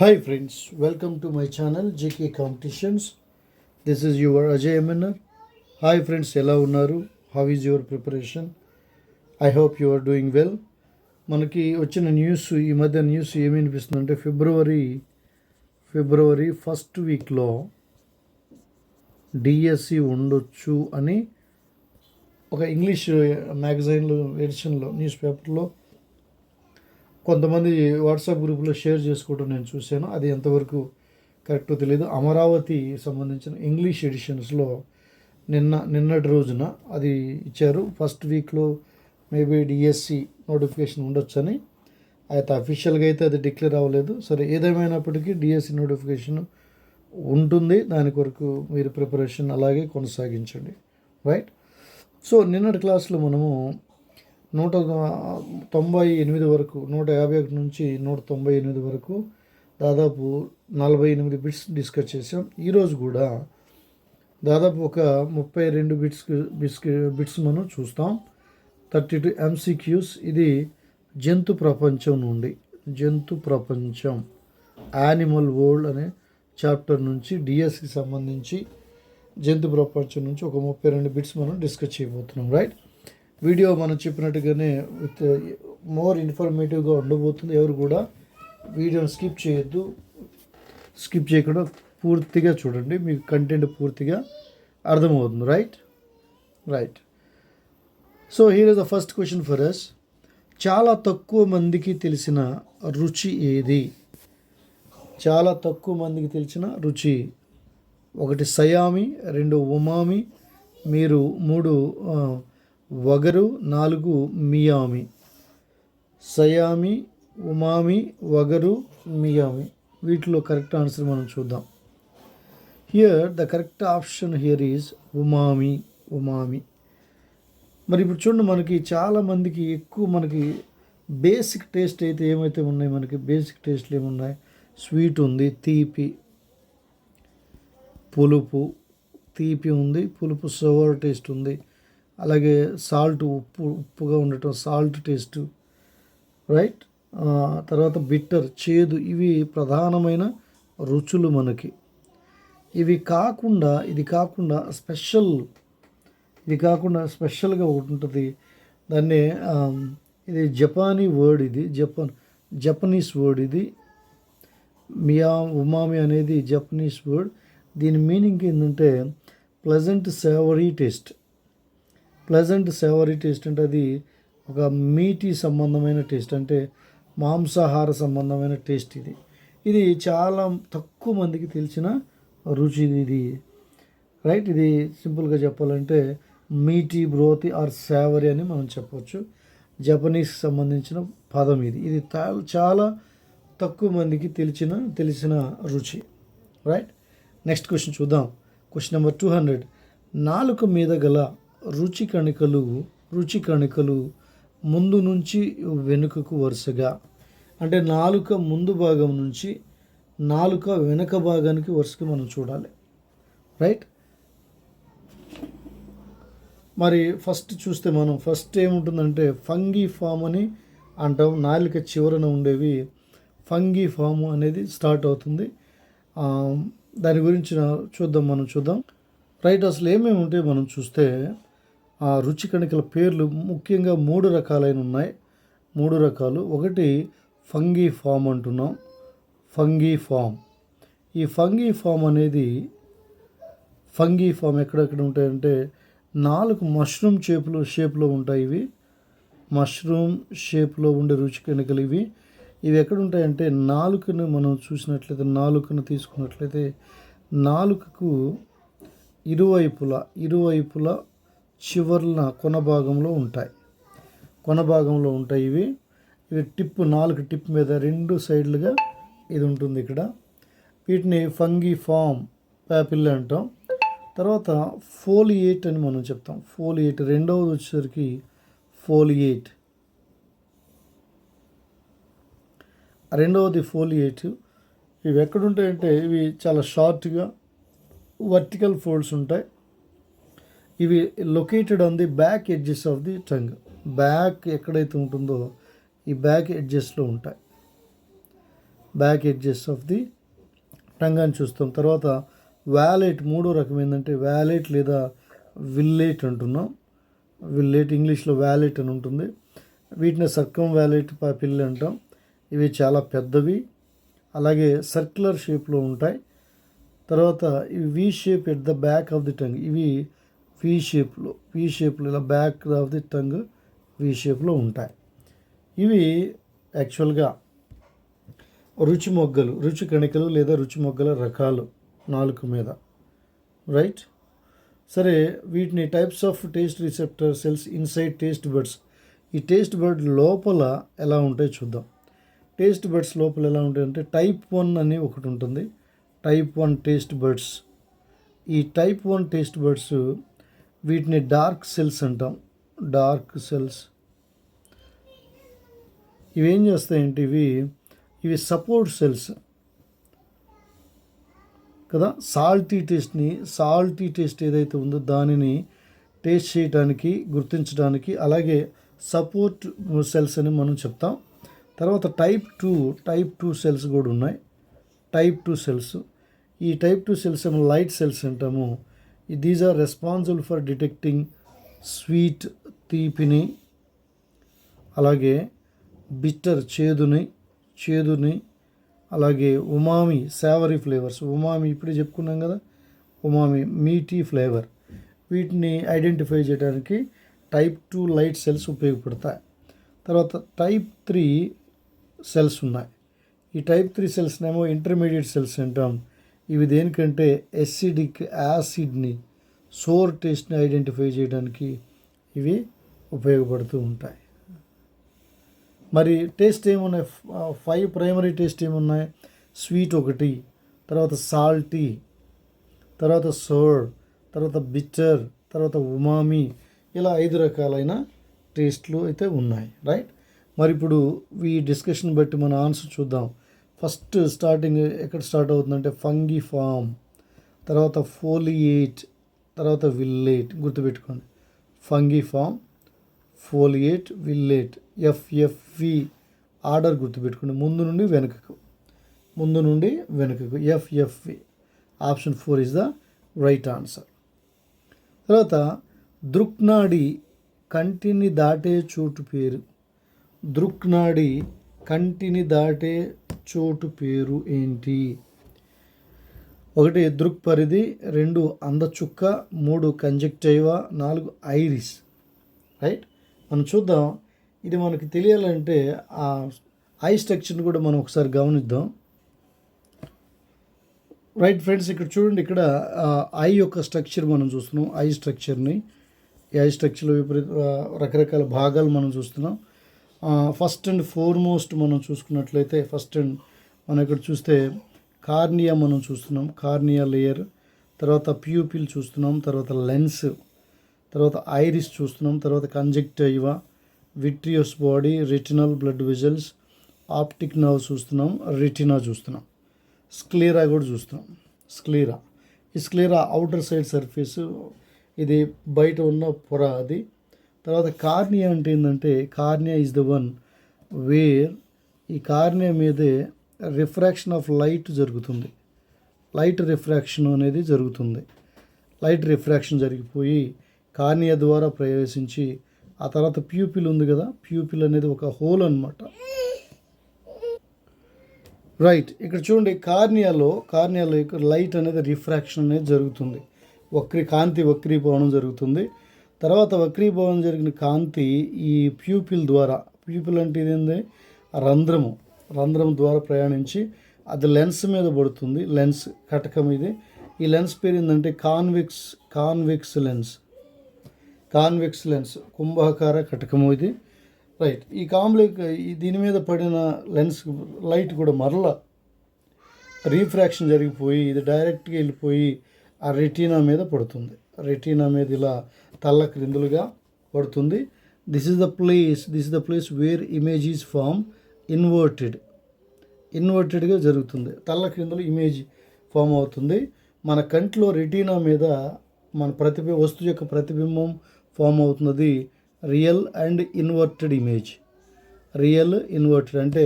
Hi friends, welcome to my channel GK Competitions. This is your Ajay MNR. Hi friends, ఎలా ఉన్నారు? How is your preparation? I hope you are doing well. మనకి వచ్చిన ఈ మధ్య news ఏమి అనిపిస్తుందంటే ఫిబ్రవరి first వీక్లో డిఎస్సి ఉండొచ్చు అని ఒక ఇంగ్లీష్ మ్యాగజైన్లో ఎడిషన్లో న్యూస్ పేపర్లో కొంతమంది వాట్సాప్ గ్రూప్లో షేర్ చేసుకోవడం నేను చూశాను. అది ఎంతవరకు కరెక్టో తెలియదు. అమరావతి సంబంధించిన ఇంగ్లీష్ ఎడిషన్స్లో నిన్నటి రోజున అది ఇచ్చారు. ఫస్ట్ వీక్లో మేబీ డిఎస్సి నోటిఫికేషన్ ఉండొచ్చని. అయితే అఫీషియల్గా అయితే అది డిక్లేర్ అవ్వలేదు. సరే, ఏదేమైనప్పటికీ డిఎస్సి నోటిఫికేషన్ ఉంటుంది. దాని కొరకు మీరు ప్రిపరేషన్ అలాగే కొనసాగించండి. రైట్. సో నిన్నటి క్లాస్లో మనము 198 వరకు 151 నుంచి 198 వరకు దాదాపు 48 బిట్స్ డిస్కస్ చేసాం. ఈరోజు కూడా దాదాపు ఒక 32 బిట్స్ మనం చూస్తాం. 32 MCQs. ఇది జంతు ప్రపంచం యానిమల్ వరల్డ్ అనే చాప్టర్ నుంచి డిఎస్కి సంబంధించి జంతు ప్రపంచం నుంచి ఒక 32 బిట్స్ మనం డిస్కస్ చేయబోతున్నాం. రైట్. వీడియో మనం చెప్పినట్టుగానే విత్ మోర్ ఇన్ఫర్మేటివ్గా ఉండబోతుంది. ఎవరు కూడా వీడియోని స్కిప్ చేయకుండా పూర్తిగా చూడండి. మీకు కంటెంట్ పూర్తిగా అర్థమవుతుంది. Right. So here is the first question for us. చాలా తక్కువ మందికి తెలిసిన రుచి ఏది? చాలా తక్కువ మందికి తెలిసిన రుచి. 1 సయామి, 2 ఉమామి, 3 వగరు, 4 మియామి. సయామి, ఉమామి, వగరు, మియామి. వీటిలో కరెక్ట్ ఆన్సర్ మనం చూద్దాం. Here the correct option here is umami. మరి ఇప్పుడు చూడండి, మనకి చాలామందికి మనకి బేసిక్ టేస్ట్ అయితే ఏమైతే ఉన్నాయి, మనకి బేసిక్ టేస్ట్లు ఏమున్నాయి? స్వీట్ ఉంది, తీపి, పులుపు. తీపి ఉంది, పులుపు, సోవర్ టేస్ట్ ఉంది. అలాగే సాల్ట్, ఉప్పుగా ఉండటం, సాల్ట్ టేస్ట్. రైట్. తర్వాత బిట్టర్, చేదు. ఇవి ప్రధానమైన రుచులు మనకి. ఇది కాకుండా స్పెషల్గా ఒకటి ఉంటుంది. దాన్ని ఇది జపనీస్ వర్డ్ ఇది. ఉమామి అనేది జపనీస్ వర్డ్. దీని మీనింగ్ ఏంటంటే ప్లెజెంట్ సేవరీ టేస్ట్. అంటే అది ఒక మీటీ సంబంధమైన టేస్ట్, అంటే మాంసాహార సంబంధమైన టేస్ట్. ఇది చాలా తక్కువ మందికి తెలిసిన రుచి ఇది. రైట్. ఇది సింపుల్గా చెప్పాలంటే మీటీ, బ్రోతి ఆర్ సేవరీ అని మనం చెప్పవచ్చు. జపనీస్ సంబంధించిన పదం ఇది చాలా తక్కువ మందికి తెలిసిన రుచి. రైట్. నెక్స్ట్ క్వశ్చన్ చూద్దాం. Question number 200. నాలుక మీద గల రుచి కణికలు ముందు నుంచి వెనుకకు వరుసగా, అంటే నాలుక ముందు భాగం నుంచి నాలుక వెనక భాగానికి వరుసగా మనం చూడాలి. రైట్. మరి ఫస్ట్ చూస్తే మనం ఏముంటుందంటే ఫంగీ ఫామ్ అని అంటాం. నాలుక చివరన ఉండేవి ఫంగీ ఫామ్ అనేది స్టార్ట్ అవుతుంది. దాని గురించి చూద్దాం. రైట్. అసలు ఏమేమి ఉంటాయి మనం చూస్తే, ఆ రుచి కణికల పేర్లు ముఖ్యంగా 3 రకాలైన ఉన్నాయి. 3 రకాలు. ఒకటి ఫంగీ ఫామ్ అంటున్నాం. ఈ ఫంగీ ఫామ్ ఎక్కడెక్కడ ఉంటాయంటే 4 మష్రూమ్ షేప్లో ఉంటాయి. ఇవి మష్రూమ్ షేప్లో ఉండే రుచి కణికలు ఇవి ఎక్కడ ఉంటాయంటే నాలుకను మనం చూసినట్లయితే, తీసుకున్నట్లయితే నాలుకకు ఇరువైపులా చివర్ల కొన భాగంలో ఉంటాయి. ఇవి టిప్, 4 టిప్ మీద 2 సైడ్లుగా ఇది ఉంటుంది ఇక్కడ. వీటిని ఫంగీ ఫామ్ ప్యాపిల్ అంటాం. తర్వాత ఫోలియేట్ అని మనం చెప్తాం. రెండవది వచ్చేసరికి ఫోలియేట్. ఇవి ఎక్కడుంటాయంటే ఇవి చాలా షార్ట్గా వర్టికల్ ఫోల్డ్స్ ఉంటాయి. ఇవి located on the back edges of the tongue. Back ఎక్కడైతే ఉంటుందో ఈ బ్యాక్ ఎడ్జెస్లో ఉంటాయి. Back edges of the tongue అని చూస్తాం. తర్వాత వ్యాలెట్, మూడో రకం ఏంటంటే వ్యాలెట్ లేదా విల్లేట్ అంటున్నాం. విల్లేట్ ఇంగ్లీష్లో వ్యాలెట్ అని ఉంటుంది. వీటిని సర్కమ్ వ్యాలెట్ పాపిల్ అంటాం. ఇవి చాలా పెద్దవి, అలాగే సర్క్యులర్ షేప్లో ఉంటాయి. తర్వాత ఇవి V shape at the back of the tongue. ఇవి వి షేప్లో ఇలా బ్యాక్ ఆఫ్ ది టంగ్ వి షేప్లో ఉంటాయి. ఇవి యాక్చువల్గా రుచి మొగ్గలు, రుచి కణికలు లేదా రుచి మొగ్గల రకాలు నాలుక మీద. రైట్. సరే, వీటిని types of taste receptor cells inside taste buds. ఈ టేస్ట్ బడ్ లోపల ఎలా ఉంటాయో చూద్దాం. టేస్ట్ బడ్స్ లోపల ఎలా ఉంటాయంటే టైప్ 1 అని ఒకటి ఉంటుంది. Type 1 taste buds. ఈ టైప్ 1 టేస్ట్ బడ్స్ వీటిని డార్క్ సెల్స్ అంటాం. Dark cells. ఇవేం చేస్తాయంటే ఇవి సపోర్ట్ సెల్స్ కదా. సాల్టీ టేస్ట్ ఏదైతే ఉందో దానిని టేస్ట్ చేయడానికి, గుర్తించడానికి, అలాగే సపోర్ట్ సెల్స్ అని మనం చెప్తాం. తర్వాత టైప్ 2 సెల్స్ కూడా ఉన్నాయి. Type 2 cells. ఈ టైప్ 2 సెల్స్ ఏమో లైట్ సెల్స్ అంటాము. These are responsible for detecting sweet, తీపిని, అలాగే బిట్టర్, చేదుని, అలాగే ఉమామి, సేవరీ ఫ్లేవర్స్. ఉమామి ఇప్పుడే చెప్పుకున్నాం కదా, ఉమామి మీటీ ఫ్లేవర్. వీటిని ఐడెంటిఫై చేయడానికి టైప్ 2 లైట్ సెల్స్ ఉపయోగపడతాయి. తర్వాత టైప్ 3 సెల్స్ ఉన్నాయి. ఈ టైప్ 3 సెల్స్నేమో ఇంటర్మీడియట్ సెల్స్ అంటాం. ఇవి దేనికంటే ఎసిడిక్ యాసిడ్ని, సోర్ టేస్ట్ని ఐడెంటిఫై చేయడానికి ఇవి ఉపయోగపడుతూ ఉంటాయి. మరి టేస్ట్ ఏమున్నాయి? 5 ప్రైమరీ టేస్ట్ ఏమున్నాయి? స్వీట్ ఒకటి, తర్వాత సాల్టీ, తర్వాత సోర్, తర్వాత బిట్టర్, తర్వాత ఉమామి, ఇలా 5 రకాలైన టేస్ట్లు అయితే ఉన్నాయి. రైట్. మరి ఇప్పుడు ఈ డిస్కషన్ బట్టి మన ఆన్సర్ చూద్దాం. ఫస్ట్ స్టార్టింగ్ ఎక్కడ స్టార్ట్ అవుతుందంటే ఫంగి ఫామ్, తర్వాత ఫోలియేట్, తర్వాత విల్లేట్. గుర్తుపెట్టుకోండి, fungiform, foliate, vallate. FFV order గుర్తుపెట్టుకోండి, ముందు నుండి వెనుకకు FFV. Option 4 is the right answer. తర్వాత దృక్నాడి కంటిని దాటే చోటు పేరు. దృక్నాడి కంటిని దాటే చోటు పేరు ఏంటి? 1 దృక్ పరిధి, 2 అందచుక్క, 3 కంజక్టివా, 4 ఐరిస్. రైట్. మనం చూద్దాం. ఇది మనకి తెలియాలంటే ఆ ఐ స్ట్రక్చర్ని కూడా మనం ఒకసారి గమనిద్దాం. రైట్ ఫ్రెండ్స్, ఇక్కడ చూడండి. ఇక్కడ ఐ యొక్క స్ట్రక్చర్ మనం చూస్తున్నాం. ఐ స్ట్రక్చర్ని, ఈ ఐ స్ట్రక్చర్లో రకరకాల భాగాలు మనం చూస్తున్నాం. ఫస్ట్ అండ్ ఫోర్మోస్ట్ మనం చూసుకున్నట్లయితే మనం ఇక్కడ చూస్తే కార్నియా మనం చూస్తున్నాం, కార్నియా లేయర్. తర్వాత ప్యూపిల్ చూస్తున్నాం, తర్వాత లెన్స్, తర్వాత ఐరిస్ చూస్తున్నాం, తర్వాత conjunctiva, vitreous body, retinal blood vessels, optic nerve చూస్తున్నాం, రెటినా చూస్తున్నాం, స్క్లీరా కూడా చూస్తున్నాం. ఈ స్క్లీరా అవుటర్ సైడ్ సర్ఫేస్, ఇది బయట ఉన్న పొర అది. తర్వాత కార్నియా అంటే ఏంటంటే cornea is the one wear ఈ కార్నియా మీదే రిఫ్రాక్షన్ ఆఫ్ లైట్ జరుగుతుంది. లైట్ రిఫ్రాక్షన్ అనేది జరుగుతుంది. లైట్ రిఫ్రాక్షన్ జరిగిపోయి కార్నియా ద్వారా ప్రవేశించి ఆ తర్వాత ప్యూపిల్ ఉంది కదా, ప్యూపిల్ అనేది ఒక హోల్ అన్నమాట. రైట్. ఇక్కడ చూడండి, కార్నియాలో లైట్ అనేది రిఫ్రాక్షన్ అనేది జరుగుతుంది. కాంతి వక్రీభవనం జరుగుతుంది. తర్వాత వక్రీభవనం జరిగిన కాంతి ఈ ప్యూపిల్ అంటే ఇదేంది, రంధ్రం ద్వారా ప్రయాణించి అది లెన్స్ మీద పడుతుంది. లెన్స్ కటకం ఇది. ఈ లెన్స్ పేరు ఏంటంటే కాన్వెక్స్ లెన్స్, కుంభాకార కటకము ఇది. రైట్. దీని మీద పడిన లెన్స్ లైట్ కూడా మరలా రీఫ్రాక్షన్ జరిగిపోయి ఇది డైరెక్ట్గా వెళ్ళిపోయి ఆ రెటీనా మీద పడుతుంది. రెటీనా మీద ఇలా తల్ల క్రిందులుగా పడుతుంది. This is the place where image is form ఇన్వర్టెడ్గా జరుగుతుంది. తల్ల క్రిందులు ఇమేజ్ ఫామ్ అవుతుంది. మన కంట్లో రెటీనా మీద మన వస్తువు యొక్క ప్రతిబింబం ఫామ్ అవుతున్నది real and inverted image. Real, inverted అంటే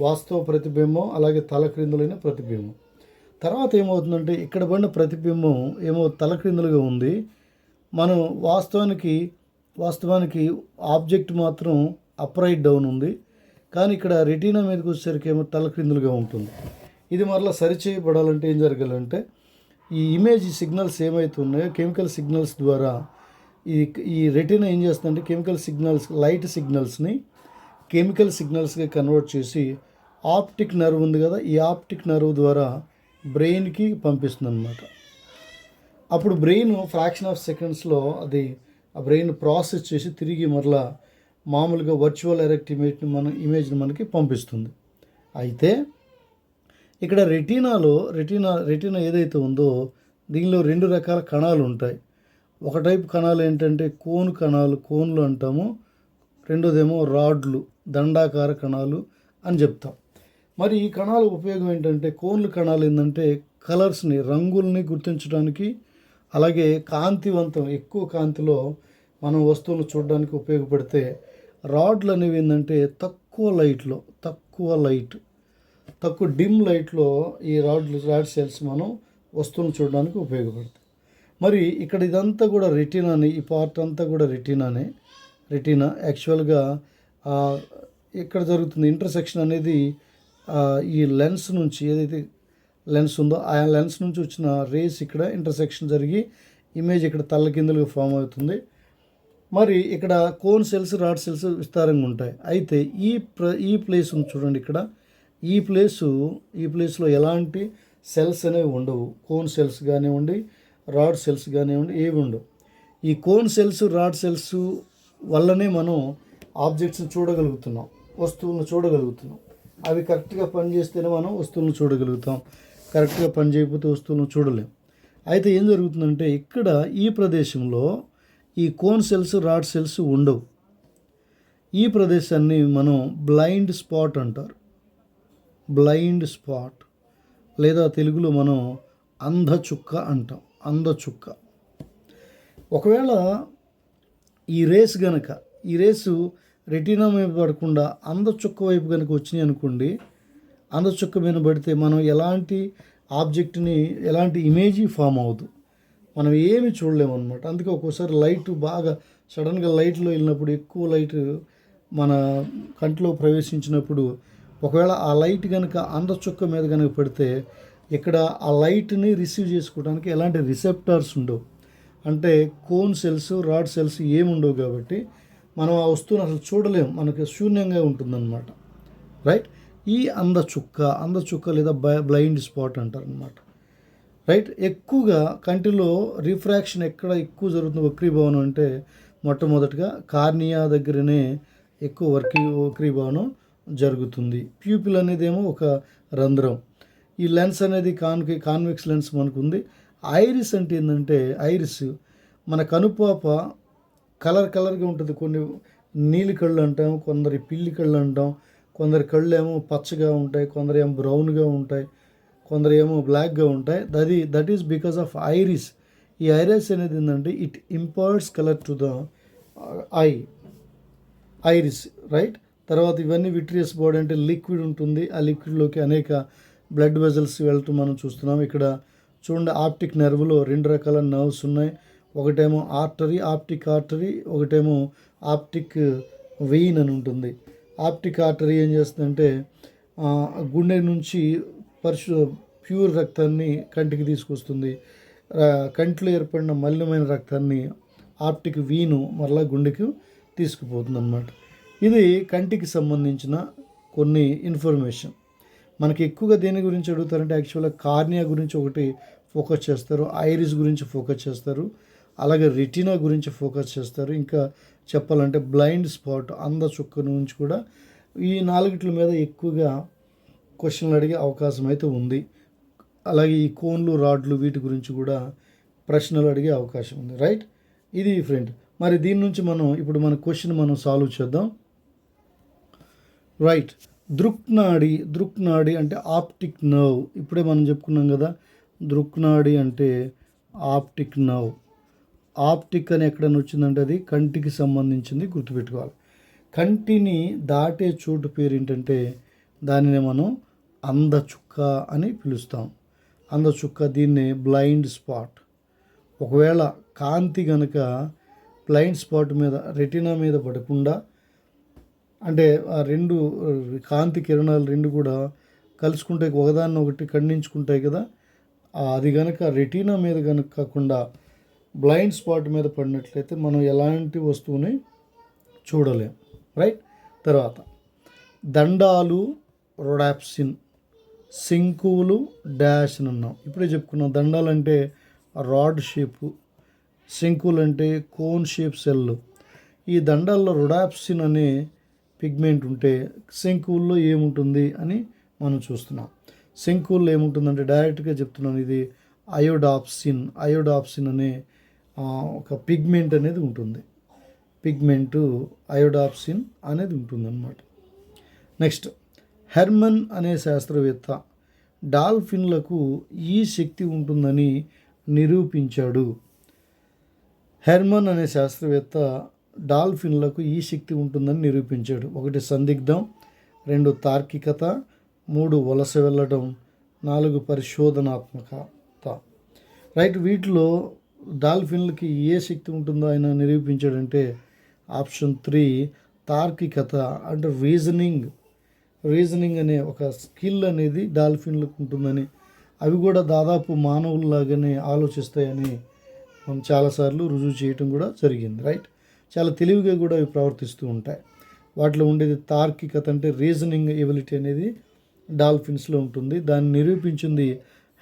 వాస్తవ ప్రతిబింబం, అలాగే తలక్రిందులైన ప్రతిబింబం. తర్వాత ఏమవుతుందంటే ఇక్కడ పడిన ప్రతిబింబం ఏమో తలక్రిందులుగా ఉంది. మనం వాస్తవానికి ఆబ్జెక్ట్ మాత్రం అప్రైట్ డౌన్ ఉంది, కానీ ఇక్కడ రెటీనా మీదకి వచ్చేసరికి ఏమో తలక్రిందులుగా ఉంటుంది. ఇది మరలా సరిచేయబడాలంటే ఏం జరగాలంటే ఈ ఇమేజ్ సిగ్నల్స్ ఏమైతే ఉన్నాయో కెమికల్ సిగ్నల్స్ ద్వారా ఈ రెటీనా ఏం చేస్తుందంటే కెమికల్ సిగ్నల్స్, లైట్ సిగ్నల్స్ని కెమికల్ సిగ్నల్స్గా కన్వర్ట్ చేసి ఆప్టిక్ నర్వ్ ఉంది కదా, ఈ ఆప్టిక్ నర్వ్ ద్వారా బ్రెయిన్కి పంపిస్తుంది అన్నమాట. అప్పుడు బ్రెయిన్ ఫ్రాక్షన్ ఆఫ్ సెకండ్స్లో ఆ బ్రెయిన్ ప్రాసెస్ చేసి తిరిగి మరలా మామూలుగా వర్చువల్ ఎరెక్ట్ ఇమేజ్ని మనకి పంపిస్తుంది. అయితే ఇక్కడ రెటీనా ఏదైతే ఉందో దీనిలో 2 రకాల కణాలు ఉంటాయి. ఒక టైప్ కణాలు ఏంటంటే కోన్లు అంటాము. రెండోదేమో రాడ్లు, దండాకార కణాలు అని చెప్తాం. మరి ఈ కణాల ఉపయోగం ఏంటంటే కణాలు ఏంటంటే కలర్స్ని, రంగుల్ని గుర్తించడానికి, అలాగే ఎక్కువ కాంతిలో మనం వస్తువులను చూడడానికి ఉపయోగపడితే, రాడ్లు అనేవి ఏంటంటే తక్కువ డిమ్ లైట్లో ఈ రాడ్ సెల్స్ మనం వస్తువులను చూడడానికి ఉపయోగపడతాయి. మరి ఇక్కడ ఇదంతా కూడా రెటీనాని, ఈ పార్ట్ అంతా కూడా రెటీనా యాక్చువల్గా ఇక్కడ జరుగుతుంది ఇంటర్సెక్షన్ అనేది ఈ లెన్స్ నుంచి, ఏదైతే లెన్స్ ఉందో ఆ లెన్స్ నుంచి వచ్చిన రేస్ ఇక్కడ ఇంటర్సెక్షన్ జరిగి ఇమేజ్ ఇక్కడ తల్లకిందులుగా ఫామ్ అవుతుంది. మరి ఇక్కడ కోన్ సెల్స్, రాడ్ సెల్స్ విస్తారంగా ఉంటాయి. అయితే ఈ ప్లేస్ ఉంది చూడండి, ఇక్కడ ఈ ప్లేస్లో ఎలాంటి సెల్స్ అనేవి ఉండవు. కోన్ సెల్స్ కానివ్వండి, రాడ్ సెల్స్ కానివ్వండి, ఏవి ఉండవు. ఈ కోన్ సెల్స్, రాడ్ సెల్స్ వల్లనే మనం ఆబ్జెక్ట్స్ని చూడగలుగుతున్నాం, వస్తువులను చూడగలుగుతున్నాం. అవి కరెక్ట్గా పనిచేస్తేనే మనం వస్తువులను చూడగలుగుతాం. కరెక్ట్గా పని చేయకపోతే వస్తువులను చూడలేం. అయితే ఏం జరుగుతుందంటే ఇక్కడ ఈ ప్రదేశంలో ఈ కోన్ సెల్స్, రాడ్ సెల్స్ ఉండవు. ఈ ప్రదేశాన్ని మనం బ్లైండ్ స్పాట్ అంటారు. బ్లైండ్ స్పాట్ లేదా తెలుగులో మనం అంధచుక్క అంటాం. అంధచుక్క. ఒకవేళ ఈ రేసు రెటీనా మీద పడకుండా అంధచుక్క వైపు కనుక వచ్చినాయి అనుకోండి, అంధచుక్క మీద పడితే మనం ఎలాంటి ఇమేజీ ఫామ్ అవ్వదు, మనం ఏమి చూడలేము అనమాట. అందుకే ఒక్కోసారి లైట్ బాగా సడన్గా లైట్లో వెళ్ళినప్పుడు, ఎక్కువ లైట్ మన కంట్లో ప్రవేశించినప్పుడు, ఒకవేళ ఆ లైట్ కనుక అంధచుక్క మీద కనుక పడితే ఇక్కడ ఆ లైట్ని రిసీవ్ చేసుకోవడానికి ఎలాంటి రిసెప్టార్స్ ఉండవు. అంటే కోన్ సెల్స్, రాడ్ సెల్స్ ఏముండవు కాబట్టి మనం ఆ వస్తువుని అసలు చూడలేము, మనకి శూన్యంగా ఉంటుందన్నమాట. రైట్. ఈ అంధచుక్క లేదా బ్లైండ్ స్పాట్ అంటారు అనమాట. రైట్. ఎక్కువగా కంటిలో రిఫ్రాక్షన్ ఎక్కడ ఎక్కువ జరుగుతుంది, వక్రీభవనం అంటే మొట్టమొదటిగా కార్నియా దగ్గరనే ఎక్కువ వక్రీభవనం జరుగుతుంది. ప్యూపిల్ అనేది ఏమో ఒక రంధ్రం. ఈ లెన్స్ అనేది కాన్వెక్స్ లెన్స్ మనకు ఉంది. ఐరిస్ అంటే ఏంటంటే, ఐరిస్ మన కనుపాప కలర్గా ఉంటుంది. కొన్ని నీలి కళ్ళు అంటాం, కొందరి పిల్లి కళ్ళు అంటాం, కొందరి కళ్ళు ఏమో పచ్చగా ఉంటాయి, కొందరు ఏమో బ్రౌన్గా ఉంటాయి, కొందరు ఏమో బ్లాక్గా ఉంటాయి. That is because of iris. ఈ ఐరిస్ అనేది ఏంటంటే it imparts colour to the iris. Right. తర్వాత ఇవన్నీ విట్రియస్ బాడీ అంటే లిక్విడ్ ఉంటుంది. ఆ లిక్విడ్లోకి అనేక బ్లడ్ వెజల్స్ వెళ్ళటం మనం చూస్తున్నాం. ఇక్కడ చూడండి, ఆప్టిక్ నర్వ్లో 2 రకాల నర్వ్స్ ఉన్నాయి. ఒకటేమో ఆప్టిక్ ఆర్టరీ, ఒకటేమో ఆప్టిక్ వెయిన్ అని ఉంటుంది. ఆప్టిక్ ఆర్టరీ ఏం చేస్తుందంటే గుండె నుంచి ప్యూర్ రక్తాన్ని కంటికి తీసుకొస్తుంది. కంటిలో ఏర్పడిన మలినమైన రక్తాన్ని ఆప్టిక్ వీను మరలా గుండెకి తీసుకుపోతుంది అన్నమాట. ఇది కంటికి సంబంధించిన కొన్ని ఇన్ఫర్మేషన్. మనకి ఎక్కువగా దేని గురించి అడుగుతారంటే యాక్చువల్గా కార్నియా గురించి ఒకటి ఫోకస్ చేస్తారు, ఐరిస్ గురించి ఫోకస్ చేస్తారు, అలాగే రెటీనా గురించి ఫోకస్ చేస్తారు. ఇంకా చెప్పాలంటే బ్లైండ్ స్పాట్, అంధచుక్క నుంచి కూడా ఈ 4 మీద ఎక్కువగా క్వశ్చన్లు అడిగే అవకాశం అయితే ఉంది. అలాగే ఈ కోన్లు, రాడ్లు వీటి గురించి కూడా ప్రశ్నలు అడిగే అవకాశం ఉంది. రైట్. ఇది ఫ్రెండ్. మరి దీని నుంచి ఇప్పుడు మన క్వశ్చన్ మనం సాల్వ్ చేద్దాం. రైట్. దృక్నాడి అంటే ఆప్టిక్ నర్వ్. ఇప్పుడే మనం చెప్పుకున్నాం కదా, దృక్నాడి అంటే ఆప్టిక్ నర్వ్. ఆప్టిక్ అని ఎక్కడైనా వచ్చిందంటే అది కంటికి సంబంధించింది, గుర్తుపెట్టుకోవాలి. కంటిని దాటే చోటు పేరు ఏంటంటే దానిని మనం అందచుక్క అని పిలుస్తాం. అందచుక్క దీన్ని బ్లైండ్ స్పాట్. ఒకవేళ కాంతి కనుక బ్లైండ్ స్పాట్ మీద రెటీనా మీద పడకుండా, అంటే ఆ రెండు కాంతి కిరణాలు రెండు కూడా కలుసుకుంటాయి, ఒకదాన్ని ఒకటి ఖండించుకుంటాయి కదా, అది కనుక రెటీనా మీద కనుక కాకుండా బ్లైండ్ స్పాట్ మీద పడినట్లయితే మనం ఎలాంటి వస్తువుని చూడలేం. రైట్. తర్వాత దండాలు రొడాప్సిన్, శంకువులు డాష్ అని అన్నాం. ఇప్పుడే చెప్పుకున్నాం. దండాలు అంటే రాడ్ షేపు, శంకువులు అంటే కోన్ షేప్ సెల్. ఈ దండాల్లో రొడాప్సిన్ అనే పిగ్మెంట్ ఉంటే శంకువుల్లో ఏముంటుంది అని మనం చూస్తున్నాం. శంకువుల్లో ఏముంటుందంటే డైరెక్ట్గా చెప్తున్నాను, ఇది అయోడాప్సిన్ అనే ఒక పిగ్మెంట్ అనేది ఉంటుంది. పిగ్మెంటు అయోడాప్సిన్ అనేది ఉంటుందన్నమాట. నెక్స్ట్, హెర్మన్ అనే శాస్త్రవేత్త డాల్ఫిన్లకు ఈ శక్తి ఉంటుందని నిరూపించాడు. హెర్మన్ అనే శాస్త్రవేత్త డాల్ఫిన్లకు ఈ శక్తి ఉంటుందని నిరూపించాడు. 1 సందిగ్ధం, 2 తార్కికత, 3 వలస వెళ్ళడం, 4 పరిశోధనాత్మకత. రైట్. వీటిలో డాల్ఫిన్లకి ఏ శక్తి ఉంటుందో ఆయన నిరూపించాడంటే ఆప్షన్ 3 తార్కికత, అంటే రీజనింగ్ అనే ఒక స్కిల్ అనేది డాల్ఫిన్లకు ఉంటుందని, అవి కూడా దాదాపు మానవుల్లాగానే ఆలోచిస్తాయని మనం చాలాసార్లు రుజువు చేయటం కూడా జరిగింది. రైట్. చాలా తెలివిగా కూడా అవి ప్రవర్తిస్తూ ఉంటాయి. వాటిలో ఉండేది తార్కికత, అంటే రీజనింగ్ ఎబిలిటీ అనేది డాల్ఫిన్స్లో ఉంటుంది. దాన్ని నిరూపించింది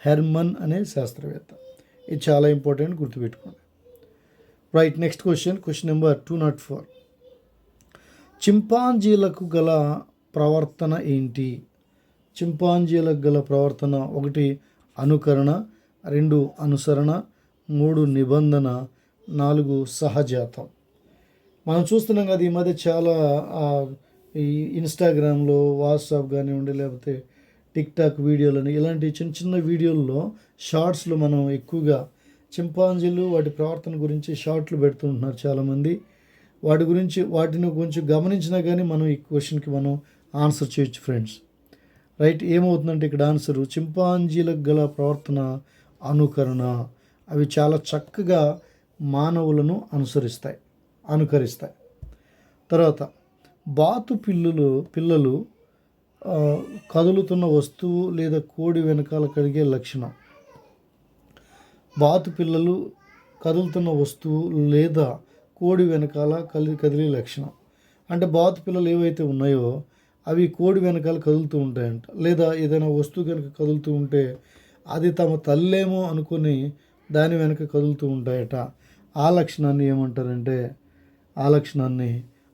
హెర్మన్ అనే శాస్త్రవేత్త. ఇది చాలా ఇంపార్టెంట్, గుర్తుపెట్టుకోండి. రైట్. Next question number 204. చింపాంజీలకు గల ప్రవర్తన ఏంటి? చింపాంజీలకు గల ప్రవర్తన 1 అనుకరణ, 2 అనుసరణ, 3 నిబంధన, 4 సహజాతం. మనం చూస్తున్నాం కదా ఈ మధ్య చాలా ఈ ఇన్స్టాగ్రామ్లో, వాట్సాప్ కానివ్వండి, లేకపోతే టిక్టాక్ వీడియోలని, ఇలాంటి చిన్న చిన్న వీడియోల్లో షార్ట్స్లో మనం ఎక్కువగా చింపాంజీలు వాటి ప్రవర్తన గురించి షార్ట్లు పెడుతుంటున్నారు చాలామంది. వాటిని కొంచెం గమనించినా కానీ మనం ఈ క్వశ్చన్కి మనం ఆన్సర్ చేయొచ్చు ఫ్రెండ్స్. రైట్. ఏమవుతుందంటే ఇక్కడ ఆన్సరు చింపాంజీలకు గల ప్రవర్తన అనుకరణ. అవి చాలా చక్కగా మానవులను అనుకరిస్తాయి. తర్వాత బాతు పిల్లలు కదులుతున్న వస్తువు లేదా కోడి వెనకాల కలిగే లక్షణం. బాతు పిల్లలు కదులుతున్న వస్తువు లేదా కోడి వెనకాల కదిలే లక్షణం. అంటే బాతు పిల్లలు ఏవైతే ఉన్నాయో అవి కోడి వెనకాల కదులుతూ ఉంటాయంట. లేదా ఏదైనా వస్తువు కనుక కదులుతూ ఉంటే అది తమ తల్లేమో అనుకొని దాని వెనక కదులుతూ ఉంటాయట. ఆ లక్షణాన్ని ఏమంటారంటే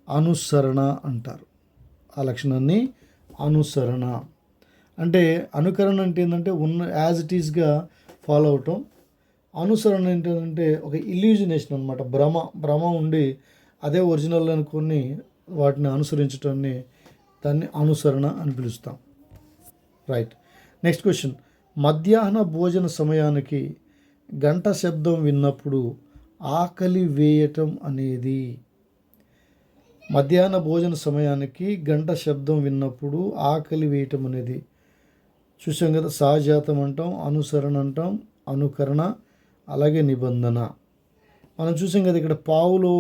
అనుసరణ అంటారు. అనుసరణ అంటే, అనుకరణ అంటే ఏంటంటే యాజ్ ఇట్ ఈస్గా ఫాలో అవటం. అనుసరణ ఏంటంటే ఒక ఇల్యూజినేషన్ అనమాట. భ్రమ ఉండి అదే ఒరిజినల్ అనుకొని వాటిని అనుసరించడాన్ని దాన్ని అనుసరణ అని పిలుస్తాం. రైట్. Next question. మధ్యాహ్న భోజన సమయానికి గంట శబ్దం విన్నప్పుడు ఆకలి వేయటం అనేది. మధ్యాహ్న భోజన సమయానికి గంట శబ్దం విన్నప్పుడు ఆకలి వేయటం అనేది చూసాం కదా. సహజాతం అంటాం, అనుసరణ అంటాం, అనుకరణ, అలాగే నిబంధన. మనం చూసాం కదా ఇక్కడ పావులో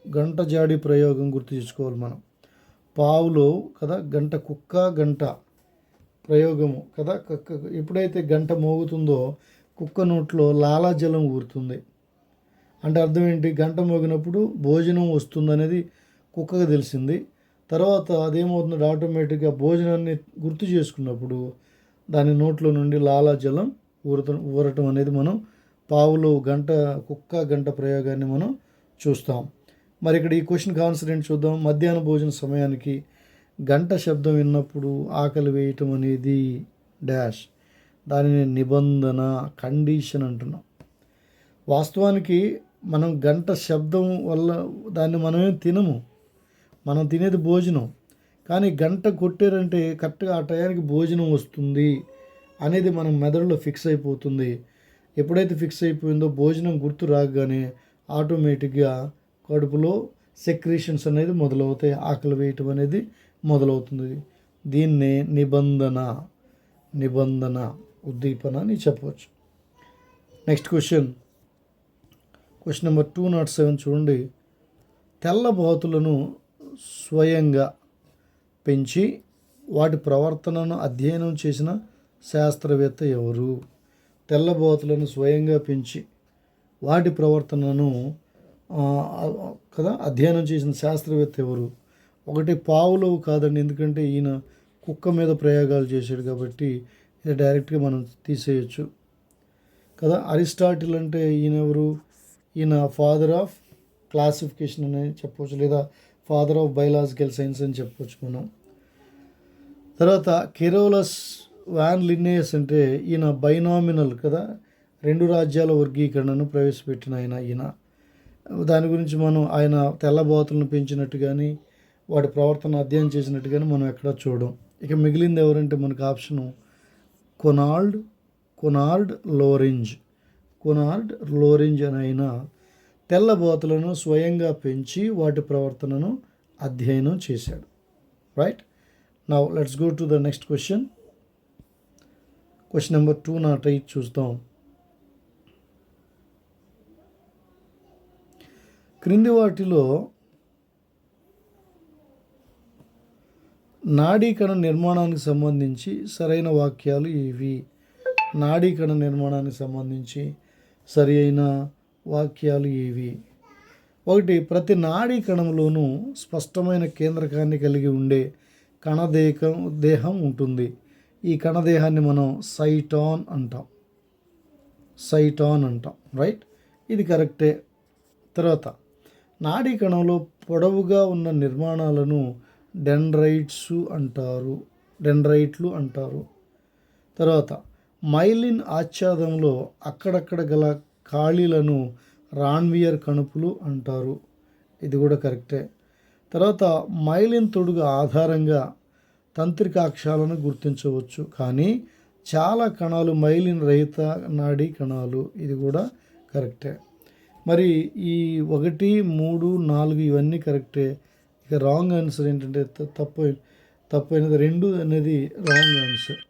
గంట జాడి ప్రయోగం గుర్తు తెచ్చుకోవాలి మనం. పావులో కదా గంట, కుక్క గంట ప్రయోగము కదా. ఎప్పుడైతే గంట మోగుతుందో కుక్క నోట్లో లాలాజలం ఊరుతుంది. అంటే అర్థం ఏంటి? గంట మోగినప్పుడు భోజనం వస్తుందనేది కుక్కకు తెలిసింది. తర్వాత అదేమవుతుంది, ఆటోమేటిక్గా భోజనాన్ని గుర్తు చేసుకున్నప్పుడు దాని నోట్లో నుండి లాలాజలం ఊరటం అనేది మనం పావులో కుక్క గంట ప్రయోగాన్ని మనం చూస్తాం. మరి ఇక్కడ ఈ క్వశ్చన్కి ఆన్సర్ ఏంటి చూద్దాం. మధ్యాహ్న భోజన సమయానికి గంట శబ్దం విన్నప్పుడు ఆకలి వేయటం అనేది డాష్, దానిని నిబంధన, కండిషన్ అంటున్నాం. వాస్తవానికి మనం గంట శబ్దం వల్ల దాన్ని మనమేం తినము, మనం తినేది భోజనం. కానీ గంట కొట్టారంటే కరెక్ట్గా ఆ టయానికి భోజనం వస్తుంది అనేది మనం మెదడులో ఫిక్స్ అయిపోతుంది. ఎప్పుడైతే ఫిక్స్ అయిపోయిందో భోజనం గుర్తు రాగానే ఆటోమేటిక్గా కడుపులో సెక్రీషన్స్ అనేది మొదలవుతాయి, ఆకలి వేయటం అనేది మొదలవుతుంది. దీన్నే నిబంధన ఉద్దీపన అని చెప్పవచ్చు. నెక్స్ట్ క్వశ్చన్ నెంబర్ 207 చూడండి. తెల్లబోతులను స్వయంగా పెంచి వాటి ప్రవర్తనను అధ్యయనం చేసిన శాస్త్రవేత్త ఎవరు? తెల్లబోతులను స్వయంగా పెంచి వాటి ప్రవర్తనను అధ్యయనం చేసిన శాస్త్రవేత్త ఎవరు? ఒకటి పావులోవు కాదండి, ఎందుకంటే ఈయన కుక్క మీద ప్రయోగాలు చేశాడు కాబట్టి ఇది డైరెక్ట్గా మనం తీసేయచ్చు కదా. అరిస్టాటిల్ అంటే ఈయన ఎవరు? ఈయన ఫాదర్ ఆఫ్ క్లాసిఫికేషన్ అని చెప్పవచ్చు, లేదా ఫాదర్ ఆఫ్ బయలాజికల్ సైన్స్ అని చెప్పవచ్చు మనం. తర్వాత కెరోలస్ వాన్ లిన్నేయస్ అంటే ఈయన బైనామినల్ కదా, 2 రాజ్యాల వర్గీకరణను ప్రవేశపెట్టిన ఈయన. దాని గురించి మనం ఆయన తెల్లబోతులను పెంచినట్టు కానీ వాటి ప్రవర్తన అధ్యయనం చేసినట్టు కానీ మనం ఎక్కడా చూడం. ఇక మిగిలింది ఎవరంటే మనకు ఆప్షను కొనార్డ్ లోరెంజ్ అని ఆయన తెల్లబోతులను స్వయంగా పెంచి వాటి ప్రవర్తనను అధ్యయనం చేశాడు. Right. Now let's go to the next question number 208 చూస్తాం. క్రింది వాటిలో నాడీకణ నిర్మాణానికి సంబంధించి సరైన వాక్యాలు ఇవి. నాడీకణ నిర్మాణానికి సంబంధించి సరి అయిన వాక్యాలు ఇవి. ఒకటి, ప్రతి నాడీ కణంలోనూ స్పష్టమైన కేంద్రకాన్ని కలిగి ఉండే దేహం ఉంటుంది. ఈ కణదేహాన్ని మనం సైటాన్ అంటాం. రైట్, ఇది కరెక్టే. తర్వాత, నాడీ కణంలో పొడవుగా ఉన్న నిర్మాణాలను డెండ్రైట్లు అంటారు. తర్వాత, మైలిన్ ఆచ్ఛాదంలో అక్కడక్కడ గల ఖాళీలను రాన్వియర్ కణుపులు అంటారు. ఇది కూడా కరెక్టే. తర్వాత, మైలిన్ తొడుగు ఆధారంగా తంత్రికాక్షాలను గుర్తించవచ్చు, కానీ చాలా కణాలు మైలిన్ రహిత నాడీ కణాలు. ఇది కూడా కరెక్టే. మరి ఈ 1, 3, 4 ఇవన్నీ కరెక్టే. ఇక రాంగ్ ఆన్సర్ ఏంటంటే తప్పైనది 2 అనేది రాంగ్ ఆన్సర్.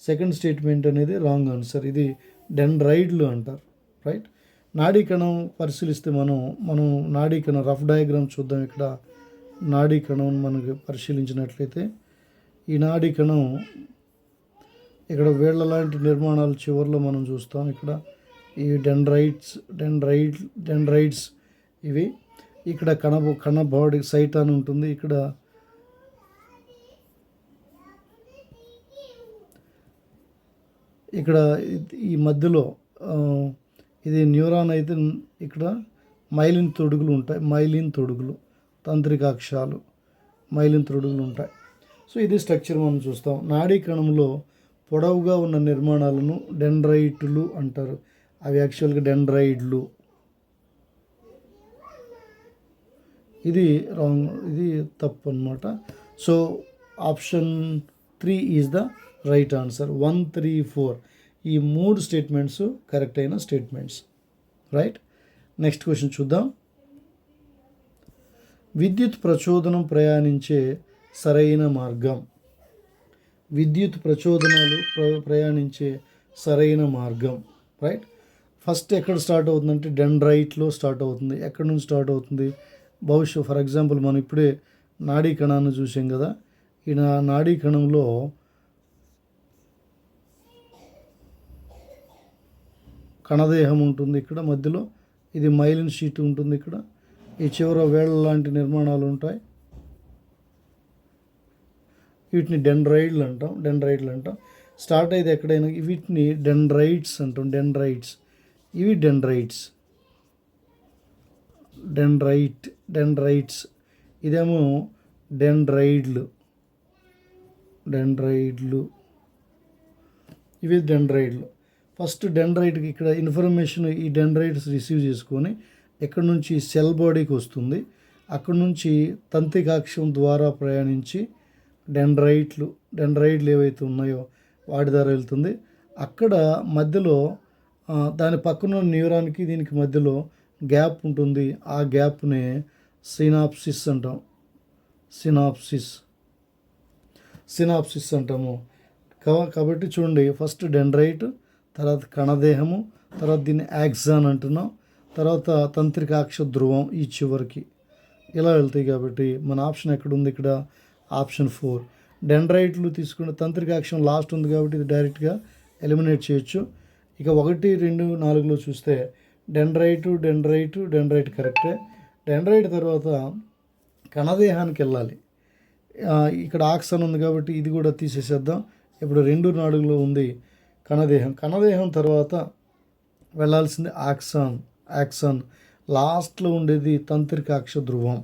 సెకండ్ స్టేట్మెంట్ అనేది రాంగ్ ఆన్సర్. ఇది డెండ్రైడ్లు అంటారు. రైట్. నాడీ కణం పరిశీలిస్తే మనం నాడీ కణం రఫ్ డయాగ్రామ్ చూద్దాం. ఇక్కడ నాడీ కణం మనకు పరిశీలించినట్లయితే ఈ నాడీ కణం ఇక్కడ వేళ్ల లాంటి నిర్మాణాలు చివరిలో మనం చూస్తాం. ఇక్కడ ఈ డెండ్రైడ్స్ ఇవి. ఇక్కడ కణ బాడీ సైటాన్ ఉంటుంది. ఇక్కడ ఈ మధ్యలో ఇది న్యూరాన్ అయితే ఇక్కడ మైలిన్ తొడుగులు ఉంటాయి. తంత్రికాక్షాలు మైలిన్ తొడుగులు ఉంటాయి. సో ఇది స్ట్రక్చర్ మనం చూస్తాం. నాడీ కణంలో పొడవుగా ఉన్న నిర్మాణాలను డెండ్రైట్లు అంటారు. అవి యాక్చువల్గా డెండ్రైడ్లు. ఇది రాంగ్, ఇది తప్పు అన్నమాట. So option 3 is the right answer. 1, 3, 4 ఈ 3 స్టేట్మెంట్స్ కరెక్ట్ అయిన స్టేట్మెంట్స్. రైట్. నెక్స్ట్ క్వశ్చన్ చూద్దాం. విద్యుత్ ప్రచోదనం ప్రయాణించే సరైన మార్గం. ప్రయాణించే సరైన మార్గం. రైట్. ఫస్ట్ ఎక్కడ స్టార్ట్ అవుతుందంటే డెండ్రైట్లో స్టార్ట్ అవుతుంది. ఎక్కడి నుంచి స్టార్ట్ అవుతుంది? ఫర్ ఎగ్జాంపుల్ మనం ఇప్పుడే నాడీ కణాన్ని చూసాం కదా. ఈ నాడీ కణంలో కణదేహం ఉంటుంది. ఇక్కడ మధ్యలో ఇది మైలిన్ షీట్ ఉంటుంది. ఇక్కడ ఈ చివర వేళ్ళ లాంటి నిర్మాణాలు ఉంటాయి. వీటిని డెండ్రైడ్లు అంటాం. స్టార్ట్ అయితే ఎక్కడైనా వీటిని డెండ్రైట్స్ అంటాం. ఇవి డెండ్రైట్స్. ఇదేమో డెండ్రైడ్లు. ఇవి డెండ్రైడ్లు. ఫస్ట్ డెండ్రైట్కి ఇక్కడ ఇన్ఫర్మేషన్ ఈ డెండ్రైట్స్ రిసీవ్ చేసుకొని ఎక్కడి నుంచి సెల్ బాడీకి వస్తుంది. అక్కడి నుంచి తంత్రికాక్షం ద్వారా ప్రయాణించి డెండ్రైడ్లు ఏవైతే ఉన్నాయో వాటి ద్వారా వెళ్తుంది. అక్కడ మధ్యలో దాని పక్కన న్యూరాన్కి దీనికి మధ్యలో గ్యాప్ ఉంటుంది. ఆ గ్యాప్నే సినాప్సిస్ అంటాం. సినాప్సిస్ అంటాము. కాబట్టి చూడండి, ఫస్ట్ డెండ్రైట్, తర్వాత కణదేహము, తర్వాత దీన్ని యాక్సాన్ అంటున్నాం, తర్వాత తంత్రికాక్ష ధ్రువం ఈ చివరికి ఇలా వెళ్తాయి. కాబట్టి మన ఆప్షన్ ఎక్కడుంది ఇక్కడ? ఆప్షన్ 4. డెండ్రైట్లు తీసుకుంటే తంత్రికాక్షం లాస్ట్ ఉంది కాబట్టి ఇది డైరెక్ట్గా ఎలిమినేట్ చేయొచ్చు. ఇక 1, 2, 4లో చూస్తే డెండ్రైట్ కరెక్టే. డెండ్రైట్ తర్వాత కణదేహానికి వెళ్ళాలి. ఇక్కడ ఆక్సన్ ఉంది కాబట్టి ఇది కూడా తీసేసేద్దాం. ఇప్పుడు 2, 4లో ఉంది కణదేహం తర్వాత వెళ్ళాల్సింది యాక్సాన్ లాస్ట్లో ఉండేది తంత్రికాక్ష ధ్రువం.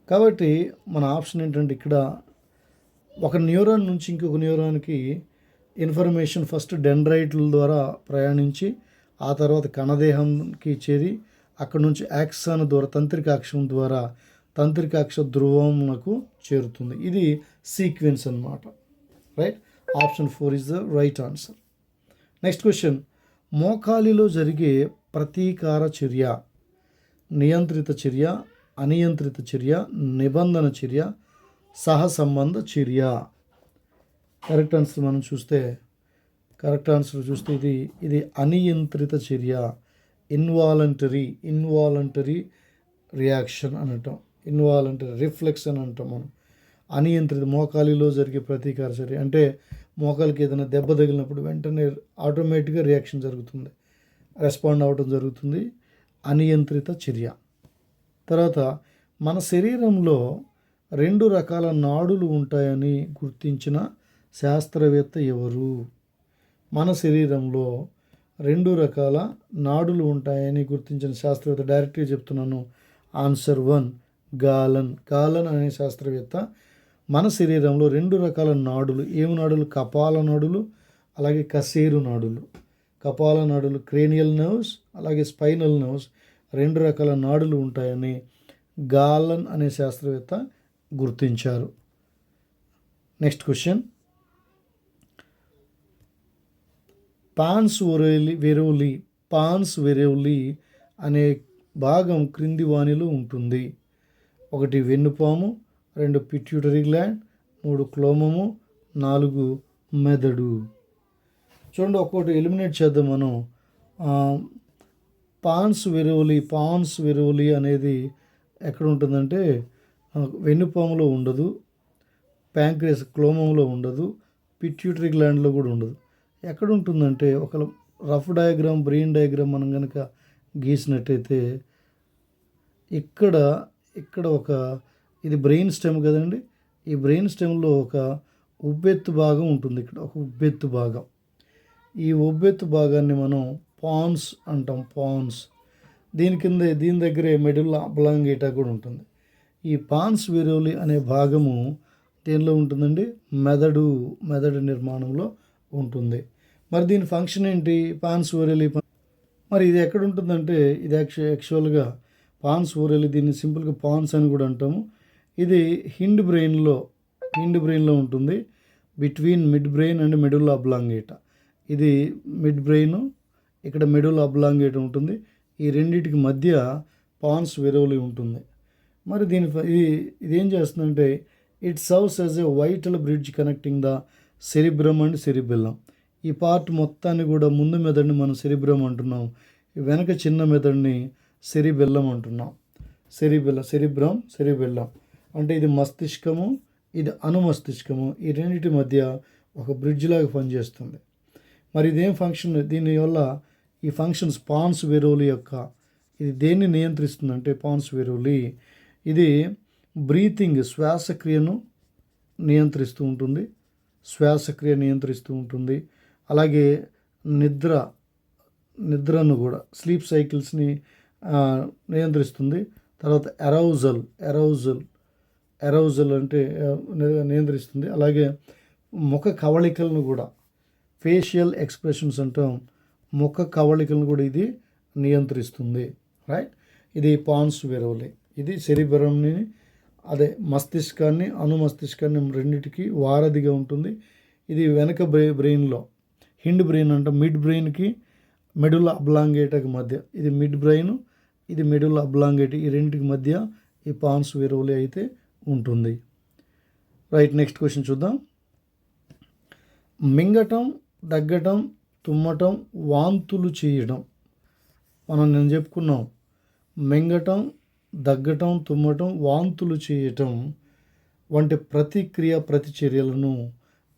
కాబట్టి మన ఆప్షన్ ఏంటంటే ఇక్కడ ఒక న్యూరాన్ నుంచి ఇంకొక న్యూరాన్కి ఇన్ఫర్మేషన్ ఫస్ట్ డెండ్రైట్ల ద్వారా ప్రయాణించి ఆ తర్వాత కణదేహంకి చేరి అక్కడ నుంచి యాక్సాన్ ద్వారా తంత్రికాక్షం ద్వారా తంత్రికాక్ష ధ్రువంకు చేరుతుంది. ఇది సీక్వెన్స్ అన్నమాట. Right, option 4 is the right answer. Next question, మోకాలిలో జరిగే ప్రతీకార చర్య నియంత్రిత చర్య, అనియంత్రిత చర్య, నిబంధన చర్య, సహసంబంధ చర్య. కరెక్ట్ ఆన్సర్ చూస్తే ఇది అనియంత్రిత చర్య, ఇన్వాలంటరీ రియాక్షన్ అని అంటాం, ఇన్వాలంటరీ రిఫ్లెక్స్ అని అంటాం మనం. అనియంత్రిత మోకాలిలో జరిగే ప్రతీకార చర్య అంటే మోకాలికి ఏదైనా దెబ్బ తగిలినప్పుడు వెంటనే ఆటోమేటిక్గా రియాక్షన్ జరుగుతుంది, రెస్పాండ్ అవ్వడం జరుగుతుంది, అనియంత్రిత చర్య. తర్వాత మన శరీరంలో 2 రకాల నాడులు ఉంటాయని గుర్తించిన శాస్త్రవేత్త ఎవరు? మన శరీరంలో 2 రకాల నాడులు ఉంటాయని గుర్తించిన శాస్త్రవేత్త, డైరెక్ట్గా చెప్తున్నాను, ఆన్సర్ 1 గాలన్ అనే శాస్త్రవేత్త మన శరీరంలో 2 రకాల నాడులు, ఏమి నాడులు? కపాల నాడులు, అలాగే కశేరు నాడులు. కపాల నాడులు క్రేనియల్ నర్వ్స్, అలాగే స్పైనల్ నర్వ్స్ 2 రకాల నాడులు ఉంటాయని గాలన్ అనే శాస్త్రవేత్త గుర్తించారు. నెక్స్ట్ క్వశ్చన్, పాన్స్ వెరోలి అనే భాగం క్రింది వానిలో ఉంటుంది. 1 వెన్నుపాము, 2 పిట్యూటరీ గ్లాండ్, 3 క్లోమము, 4 మెదడు. చూడండి, ఒక్కొక్కటి ఎలిమినేట్ చేద్దాం మనం. పాన్స్ వెరోలి అనేది ఎక్కడ ఉంటుందంటే వెన్నుపాములో ఉండదు, ప్యాంక్రియాస్ క్లోమంలో ఉండదు, పిట్యూటరీ గ్లాండ్లో కూడా ఉండదు. ఎక్కడ ఉంటుందంటే ఒక రఫ్ డయాగ్రామ్, బ్రెయిన్ డయాగ్రామ్ మనం కనుక గీసినట్టయితే ఇక్కడ ఒక ఇది బ్రెయిన్ స్టెమ్ కదండి. ఈ బ్రెయిన్ స్టెమ్లో ఒక ఉబ్బెత్తు భాగం ఉంటుంది. ఇక్కడ ఒక ఉబ్బెత్తు భాగం, ఈ ఉబ్బెత్తు భాగాన్ని మనం పాన్స్ అంటాం. దీని దగ్గరే మెడుల్లా అబ్లాంగేటా కూడా ఉంటుంది. ఈ పాన్స్ వెరోలి అనే భాగము దేనిలో ఉంటుందండి? మెదడు నిర్మాణంలో ఉంటుంది. మరి దీని ఫంక్షన్ ఏంటి? పాన్స్ వెరోలి మరి ఇది ఎక్కడ ఉంటుందంటే ఇది యాక్చువల్గా పాన్స్ వెరోలి, దీన్ని సింపుల్గా పాన్స్ అని కూడా అంటాము. ఇది హిండ్ బ్రెయిన్లో ఉంటుంది, between mid brain and medulla oblongata. ఇది మిడ్ బ్రెయిన్, ఇక్కడ మెడుల్లా అబ్లాంగేటా ఉంటుంది. ఈ రెండింటికి మధ్య పాన్స్ వెరోలి ఉంటుంది. మరి ఇదేం చేస్తుందంటే it serves as a vital bridge connecting the cerebrum and cerebellum. ఈ పార్ట్ మొత్తాన్ని కూడా ముందు మెదడుని మనం సెరిబ్రమ్ అంటున్నాం, వెనక చిన్న మెదడుని సెరిబెల్లం అంటున్నాం. సెరిబెల్లం అంటే ఇది మస్తిష్కము, ఇది అనుమస్తిష్కము. ఈ రెండింటి మధ్య ఒక బ్రిడ్జ్ లాగా పనిచేస్తుంది. మరి ఇదేం ఫంక్షన్? దీనివల్ల ఈ ఫంక్షన్స్ పాన్స్ వెరోలి ఇది దేన్ని నియంత్రిస్తుందంటే పాన్స్ వెరోలి ఇది బ్రీతింగ్, శ్వాసక్రియను నియంత్రిస్తూ ఉంటుంది. అలాగే నిద్రను కూడా, స్లీప్ సైకిల్స్ని నియంత్రిస్తుంది. తర్వాత ఎరౌజల్ అంటే నియంత్రిస్తుంది. అలాగే ముఖ కవళికలను కూడా, ఫేషియల్ ఎక్స్ప్రెషన్స్ అంటాం, ముఖ కవళికలను కూడా ఇది నియంత్రిస్తుంది. రైట్, ఇది పాన్స్ వెరోలి. ఇది సెరిబ్రమ్ని, అదే మస్తిష్కాన్ని, అనుమస్తిష్కాన్ని రెండింటికి వారధిగా ఉంటుంది. ఇది వెనక బ్రెయిన్లో, హిండ్ బ్రెయిన్ అంటే మిడ్ బ్రెయిన్కి మెడుల్లా అబ్లాంగేటాకి మధ్య, ఇది మిడ్ బ్రెయిన్, ఇది మెడుల్లా అబ్లాంగేటా, ఈ రెండింటికి మధ్య ఈ పాన్స్ వెరోలి అయితే ఉంటుంది. రైట్, నెక్స్ట్ క్వశ్చన్ చూద్దాం. మింగటం, దగ్గటం, తుమ్మటం, వాంతులు చేయడం. నేను చెప్పుకున్నాం, మింగటం, దగ్గటం, తుమ్మటం, వాంతులు చేయటం వంటి ప్రతిచర్యలను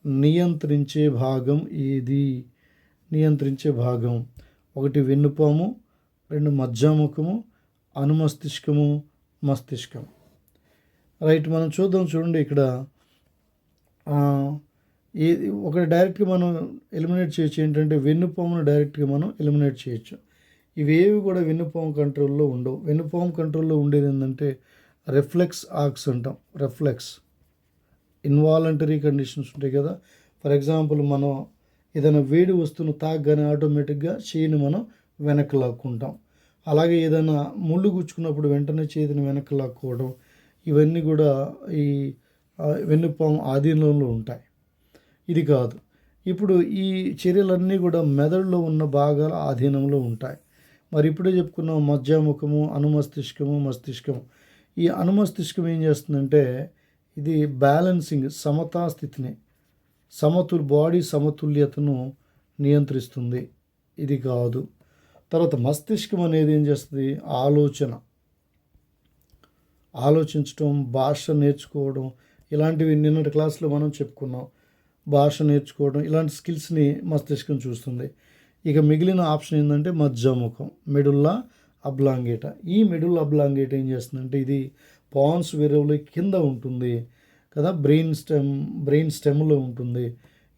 నియంత్రించే భాగం ఏది? నియంత్రించే భాగం 1 వెన్నుపాము, 2 మజ్జాముఖము, అనుమస్తిష్కము, మస్తిష్కం. రైట్, మనం చూడండి ఇక్కడ ఒకటి డైరెక్ట్గా మనం ఎలిమినేట్ చేయొచ్చు. ఏంటంటే వెన్నుపామును డైరెక్ట్గా మనం ఎలిమినేట్ చేయొచ్చు. ఇవేవి కూడా వెన్నుపాము కంట్రోల్లో ఉండవు. వెన్నుపాము కంట్రోల్లో ఉండేది ఏంటంటే రిఫ్లెక్స్ ఆర్క్స్ అంటాం. రిఫ్లెక్స్ ఇన్వాలంటరీ కండిషన్స్ ఉంటాయి కదా. ఫర్ ఎగ్జాంపుల్, మనం ఏదైనా వేడి వస్తువును తాగగానే ఆటోమేటిక్గా చేయిని మనం వెనక్కి లాక్కుంటాం. అలాగే ఏదైనా ముళ్ళు గుచ్చుకున్నప్పుడు వెంటనే చేతిని వెనక్కి లాక్కోవడం, ఇవన్నీ కూడా ఈ వెన్నుపాము ఆధీనంలో ఉంటాయి. ఇది కాదు. ఇప్పుడు ఈ చర్యలన్నీ కూడా మెదడులో ఉన్న భాగాల ఆధీనంలో ఉంటాయి. మరి ఇప్పుడే చెప్పుకున్నాం మధ్యాముఖము, అనుమస్తిష్కము, మస్తిష్కం. ఈ అనుమస్తిష్కం ఏం చేస్తుందంటే ఇది బ్యాలెన్సింగ్, సమతా స్థితిని, బాడీ సమతుల్యతను నియంత్రిస్తుంది. ఇది కాదు. తర్వాత మస్తిష్కం అనేది ఏం చేస్తుంది? ఆలోచించడం, భాష నేర్చుకోవడం, ఇలాంటివి నిన్నటి క్లాస్లో మనం చెప్పుకున్నాం. భాష నేర్చుకోవడం, ఇలాంటి స్కిల్స్ని మస్తిష్కం చూస్తుంది. ఇక మిగిలిన ఆప్షన్ ఏంటంటే మజ్జాముఖం, మెడుల్లా అబ్లాంగేటా. ఈ మెడుల్లా అబ్లాంగేటా ఏం చేస్తుందంటే ఇది పాన్స్ వెరవుల కింద ఉంటుంది కదా, బ్రెయిన్ స్టెమ్లో ఉంటుంది.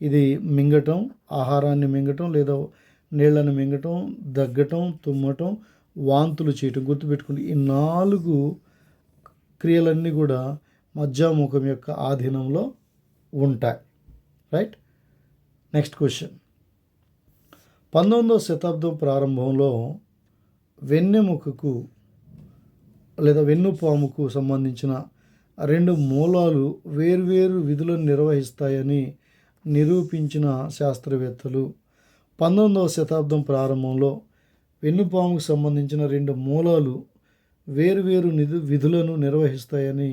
ఇది మింగటం, ఆహారాన్ని మింగటం లేదా నీళ్ళని మింగటం, దగ్గటం, తుమ్మటం, వాంతులు చేయటం. గుర్తుపెట్టుకోండి, ఈ 4 క్రియలన్నీ కూడా మజ్జాముఖం యొక్క ఆధీనంలో ఉంటాయి. Right, next question. 19వ శతాబ్దం ప్రారంభంలో వెన్నెముకకు లేదా వెన్నుపాముకు సంబంధించిన 2 మూలాలు వేర్వేరు విధులను నిర్వహిస్తాయని నిరూపించిన శాస్త్రవేత్తలు. 19వ శతాబ్దం ప్రారంభంలో వెన్నుపాముకు సంబంధించిన 2 మూలాలు వేర్వేరు విధులను నిర్వహిస్తాయని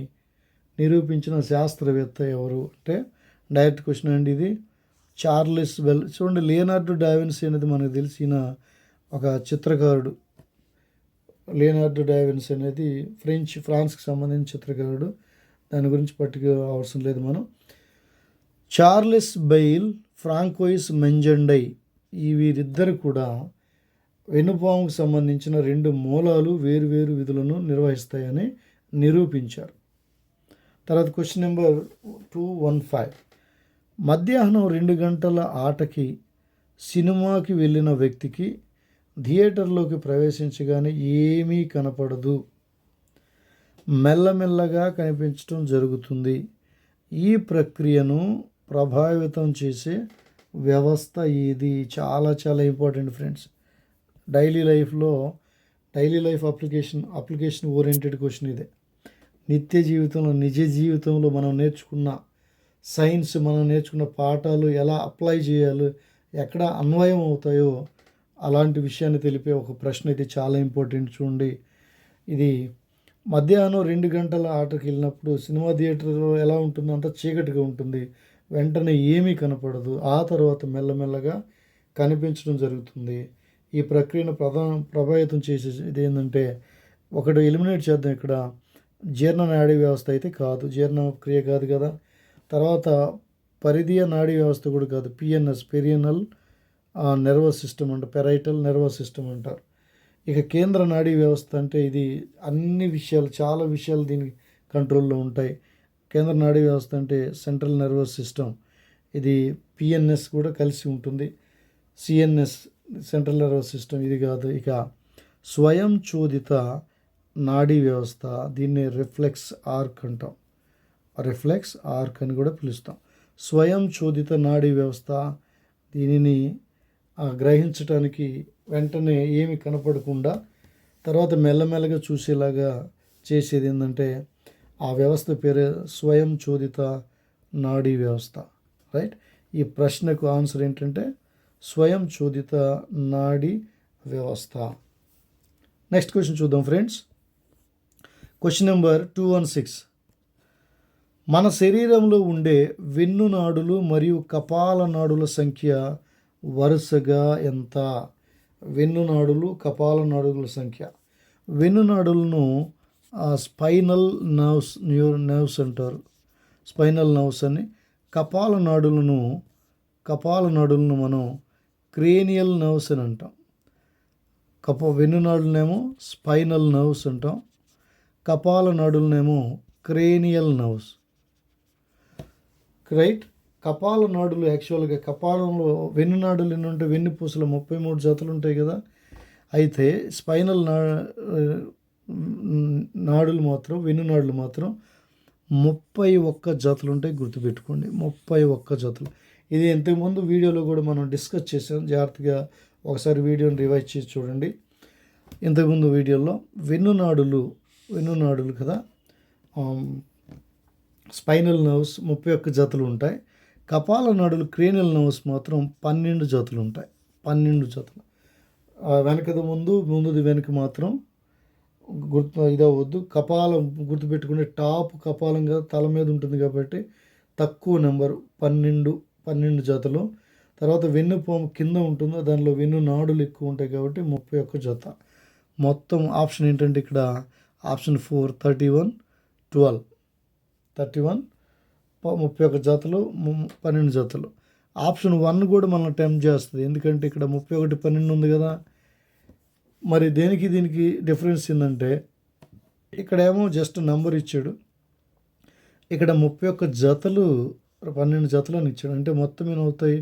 నిరూపించిన శాస్త్రవేత్త ఎవరు అంటే డైరెక్ట్ క్వశ్చన్ అండి ఇది. Charles bell. చూడండి, లియోనార్డో డావిన్సీ అనేది మనకు తెలిసిన ఒక చిత్రకారుడు. లియోనార్డో డావిన్సీ అనేది ఫ్రాన్స్కి సంబంధించిన చిత్రకారుడు. దాని గురించి పర్టికులర్ అవసరం లేదు మనం. చార్లెస్ బెయిల్, ఫ్రాంకోయిస్ మెంజెండై, వీరిద్దరు కూడా వెన్నుపాముకు సంబంధించిన 2 మూలాలు వేరువేరు విధులను నిర్వహిస్తాయని నిరూపించారు. తర్వాత క్వశ్చన్ నెంబర్ 215. మధ్యాహ్నం 2 గంటల ఆటకి సినిమాకి వెళ్ళిన వ్యక్తికి థియేటర్లోకి ప్రవేశించగానే ఏమీ కనపడదు, మెల్లమెల్లగా కనిపించడం జరుగుతుంది. ఈ ప్రక్రియను ప్రభావితం చేసే వ్యవస్థ ఏది? చాలా చాలా important friends. Daily life application oriented question ఇదే. నిత్య జీవితంలో, నిజ జీవితంలో మనం నేర్చుకున్న సైన్స్, మనం నేర్చుకున్న పాఠాలు ఎలా అప్లై చేయాలో, ఎక్కడ అన్వయం అవుతాయో అలాంటి విషయాన్ని తెలిపే ఒక ప్రశ్న అయితే చాలా ఇంపార్టెంట్. చూడండి, ఇది మధ్యాహ్నం 2 గంటల ఆటకి వెళ్ళినప్పుడు సినిమా థియేటర్లో ఎలా ఉంటుంది? అంతా చీకటిగా ఉంటుంది, వెంటనే ఏమీ కనపడదు, ఆ తర్వాత మెల్లమెల్లగా కనిపించడం జరుగుతుంది. ఈ ప్రక్రియను ప్రభావితం చేసేది ఏంటంటే, ఒకటి ఎలిమినేట్ చేద్దాం. ఇక్కడ జీర్ణ నాడీ వ్యవస్థ అయితే కాదు, జీర్ణక్రియ కాదు కదా. తర్వాత పరిధీయ నాడీ వ్యవస్థ కూడా కాదు, పిఎన్ఎస్, పెరియనల్ నర్వస్ సిస్టమ్ అంటారు, పెరైటల్ నర్వస్ సిస్టమ్ అంటారు. ఇక కేంద్ర నాడీ వ్యవస్థ అంటే ఇది అన్ని విషయాలు, చాలా విషయాలు దీని కంట్రోల్లో ఉంటాయి. కేంద్ర నాడీ వ్యవస్థ అంటే సెంట్రల్ నర్వస్ సిస్టమ్, ఇది పిఎన్ఎస్ కూడా కలిసి ఉంటుంది. సిఎన్ఎస్ సెంట్రల్ నర్వస్ సిస్టమ్ ఇది కాదు. ఇక స్వయం చోదిత నాడీ వ్యవస్థ, దీన్ని రిఫ్లెక్స్ ఆర్క్ అంటాం, రిఫ్లెక్స్ ఆర్క్ అని కూడా పిలుస్తాం. స్వయం చోదిత నాడీ వ్యవస్థ, దీనిని గ్రహించడానికి వెంటనే ఏమి కనపడకుండా తర్వాత మెల్లమెల్లగా చూసేలాగా చేసేది ఏంటంటే ఆ వ్యవస్థ పేరు స్వయం చోదిత నాడీ వ్యవస్థ. రైట్, ఈ ప్రశ్నకు ఆన్సర్ ఏంటంటే స్వయం చోదిత నాడీ వ్యవస్థ. నెక్స్ట్ క్వశ్చన్ చూద్దాం ఫ్రెండ్స్. Question number 216. మన శరీరంలో ఉండే వెన్నునాడులు మరియు కపాల నాడుల సంఖ్య వరుసగా ఎంత? వెన్నునాడులు, కపాల నాడుల సంఖ్య. వెన్నునాడులను స్పైనల్ నర్వ్స్ అంటారు. స్పైనల్ నర్వ్స్ అని. కపాల నాడులను మనం క్రేనియల్ నర్వ్స్ అని అంటాం. వెన్నునాడులనేమో స్పైనల్ నర్వ్స్ అంటాం. కపాల నాడులనేమో క్రేనియల్ నర్వ్స్. రైట్. కపాల నాడులు యాక్చువల్గా కపాలంలో వెన్నునాడులు ఎన్ని ఉంటాయి? వెన్నుపూసలు 33 జతలు ఉంటాయి కదా. అయితే స్పైనల్ నాడులు మాత్రం, వెన్నునాడులు మాత్రం 31 జతలు ఉంటాయి. గుర్తుపెట్టుకోండి, 31 జతలు. ఇది ఇంతకుముందు వీడియోలో కూడా మనం డిస్కస్ చేసాం. జాగ్రత్తగా ఒకసారి వీడియోని రివైజ్ చేసి చూడండి. ఇంతకుముందు వీడియోలో వెన్నునాడులు కదా, స్పైనల్ నర్వ్స్ 31 జతలు ఉంటాయి. కపాల నాడులు క్రేనియల్ నర్వ్స్ మాత్రం 12 జతలు ఉంటాయి. 12 జతలు. వెనకది ముందుది వెనక మాత్రం ఇదవద్దు. కపాలం గుర్తుపెట్టుకునే టాప్ కపాలంగా తల మీద ఉంటుంది కాబట్టి తక్కువ నెంబరు 12 జతలు. తర్వాత వెన్నుపాము కింద ఉంటుందో దానిలో వెన్ను నాడులు ఎక్కువ ఉంటాయి కాబట్టి 31 జత. మొత్తం ఆప్షన్ ఏంటంటే ఇక్కడ ఆప్షన్ 4 31 12. 31 జతలు, 12 జతలు. ఆప్షన్ 1 కూడా మనం టెంప్ట్ చేస్తుంది. ఎందుకంటే ఇక్కడ 31 12 ఉంది కదా. మరి దీనికి డిఫరెన్స్ ఏంటంటే ఇక్కడేమో జస్ట్ నెంబర్ ఇచ్చాడు, ఇక్కడ 31 జతలు 12 జతలు అని ఇచ్చాడు. అంటే మొత్తం ఏమవుతాయి?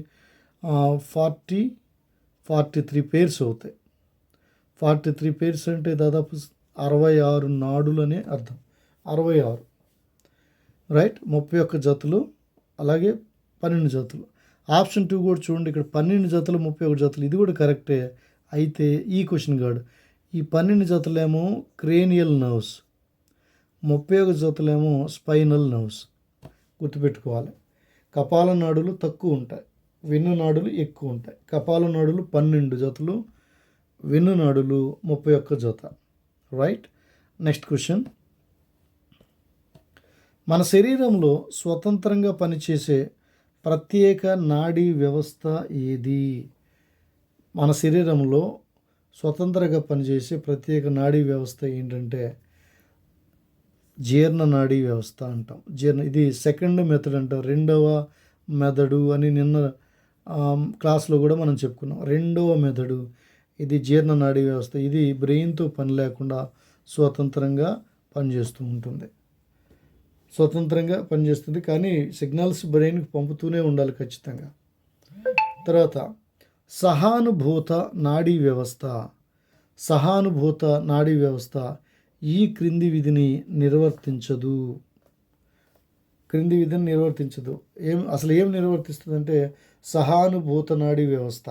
43 పేర్స్ అవుతాయి. 43 పేర్స్ అంటే దాదాపు 66 నాడులు అనే అర్థం. 66. రైట్. 31 జతలు అలాగే 12 జతలు. ఆప్షన్ 2 కూడా చూడండి, ఇక్కడ 12 జతలు 31 జతలు. ఇది కూడా కరెక్టే. అయితే ఈ క్వశ్చన్ కాదు. ఈ 12 జతలేమో క్రేనియల్ నర్వ్స్, 31 జతలేమో స్పైనల్ నర్వ్స్. గుర్తుపెట్టుకోవాలి. కపాల నాడులు తక్కువ ఉంటాయి, వెన్ను నాడులు ఎక్కువ ఉంటాయి. కపాల నాడులు 12 జతలు, వెన్ను నాడులు 31 జత. రైట్. Next question. మన శరీరంలో స్వతంత్రంగా పనిచేసే ప్రత్యేక నాడీ వ్యవస్థ ఏది? మన శరీరంలో స్వతంత్రంగా పనిచేసే ప్రత్యేక నాడీ వ్యవస్థ ఏంటంటే జీర్ణ నాడీ వ్యవస్థ అంటాం. ఇది సెకండ్ మెథడ్ అంటాం. రెండవ మెథడు అని నిన్న క్లాస్లో కూడా మనం చెప్పుకున్నాం. రెండవ మెథడు ఇది జీర్ణ నాడీ వ్యవస్థ. ఇది బ్రెయిన్తో పని లేకుండా స్వతంత్రంగా పనిచేస్తూ ఉంటుంది. స్వతంత్రంగా పనిచేస్తుంది, కానీ సిగ్నల్స్ బ్రెయిన్కి పంపుతూనే ఉండాలి ఖచ్చితంగా. తర్వాత సహానుభూత నాడీ వ్యవస్థ. సహానుభూత నాడీ వ్యవస్థ ఈ క్రింది విధిని నిర్వర్తించదు. అసలు ఏం నిర్వర్తిస్తుందంటే సహానుభూత నాడీ వ్యవస్థ.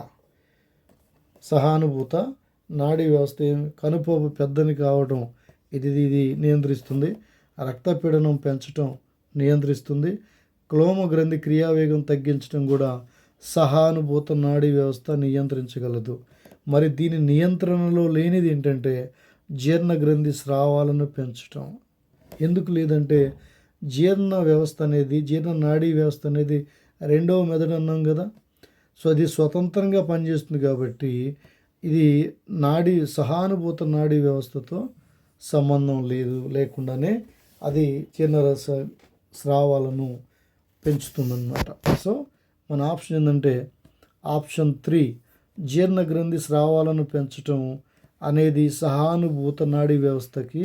సహానుభూత నాడీ వ్యవస్థ కనుపోపు పెద్దని కావడం ఇది నియంత్రిస్తుంది. రక్తపీడనం పెంచడం నియంత్రిస్తుంది. క్లోమ గ్రంథి క్రియావేగం తగ్గించడం కూడా సహానుభూత నాడీ వ్యవస్థ నియంత్రించగలదు. మరి దీని నియంత్రణలో లేనిది ఏంటంటే జీర్ణ గ్రంథి స్రావాలను పెంచడం. ఎందుకు లేదంటే జీర్ణ నాడీ వ్యవస్థ అనేది రెండవ మెథడ్ అన్నాం కదా. సో అది స్వతంత్రంగా పనిచేస్తుంది కాబట్టి ఇది సహానుభూత నాడీ వ్యవస్థతో సంబంధం లేకుండానే అది జీర్ణరస స్రావాలను పెంచుతుందన్నమాట. సో మన ఆప్షన్ ఏంటంటే ఆప్షన్ 3 జీర్ణ గ్రంథి స్రావాలను పెంచటం అనేది సహానుభూత నాడీ వ్యవస్థకి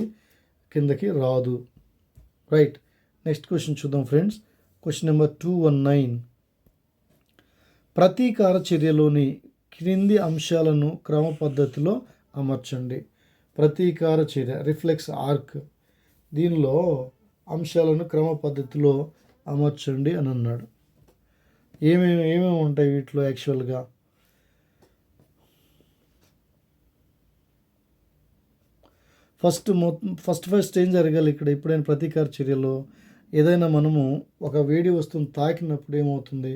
కిందకి రాదు. రైట్. నెక్స్ట్ క్వశ్చన్ చూద్దాం ఫ్రెండ్స్. Question number 219. ప్రతీకార చర్యలోని క్రింది అంశాలను క్రమ పద్ధతిలో అమర్చండి. ప్రతీకార చర్య రిఫ్లెక్స్ ఆర్క్, దీనిలో అంశాలను క్రమ పద్ధతిలో అమర్చండి అని అన్నాడు. ఏమేమి ఉంటాయి వీటిలో? యాక్చువల్గా ఫస్ట్ ఏం జరగాలి ఇక్కడ? ఎప్పుడైనా ప్రతీకార చర్యలో ఏదైనా మనము ఒక వేడి వస్తువును తాకినప్పుడు ఏమవుతుంది?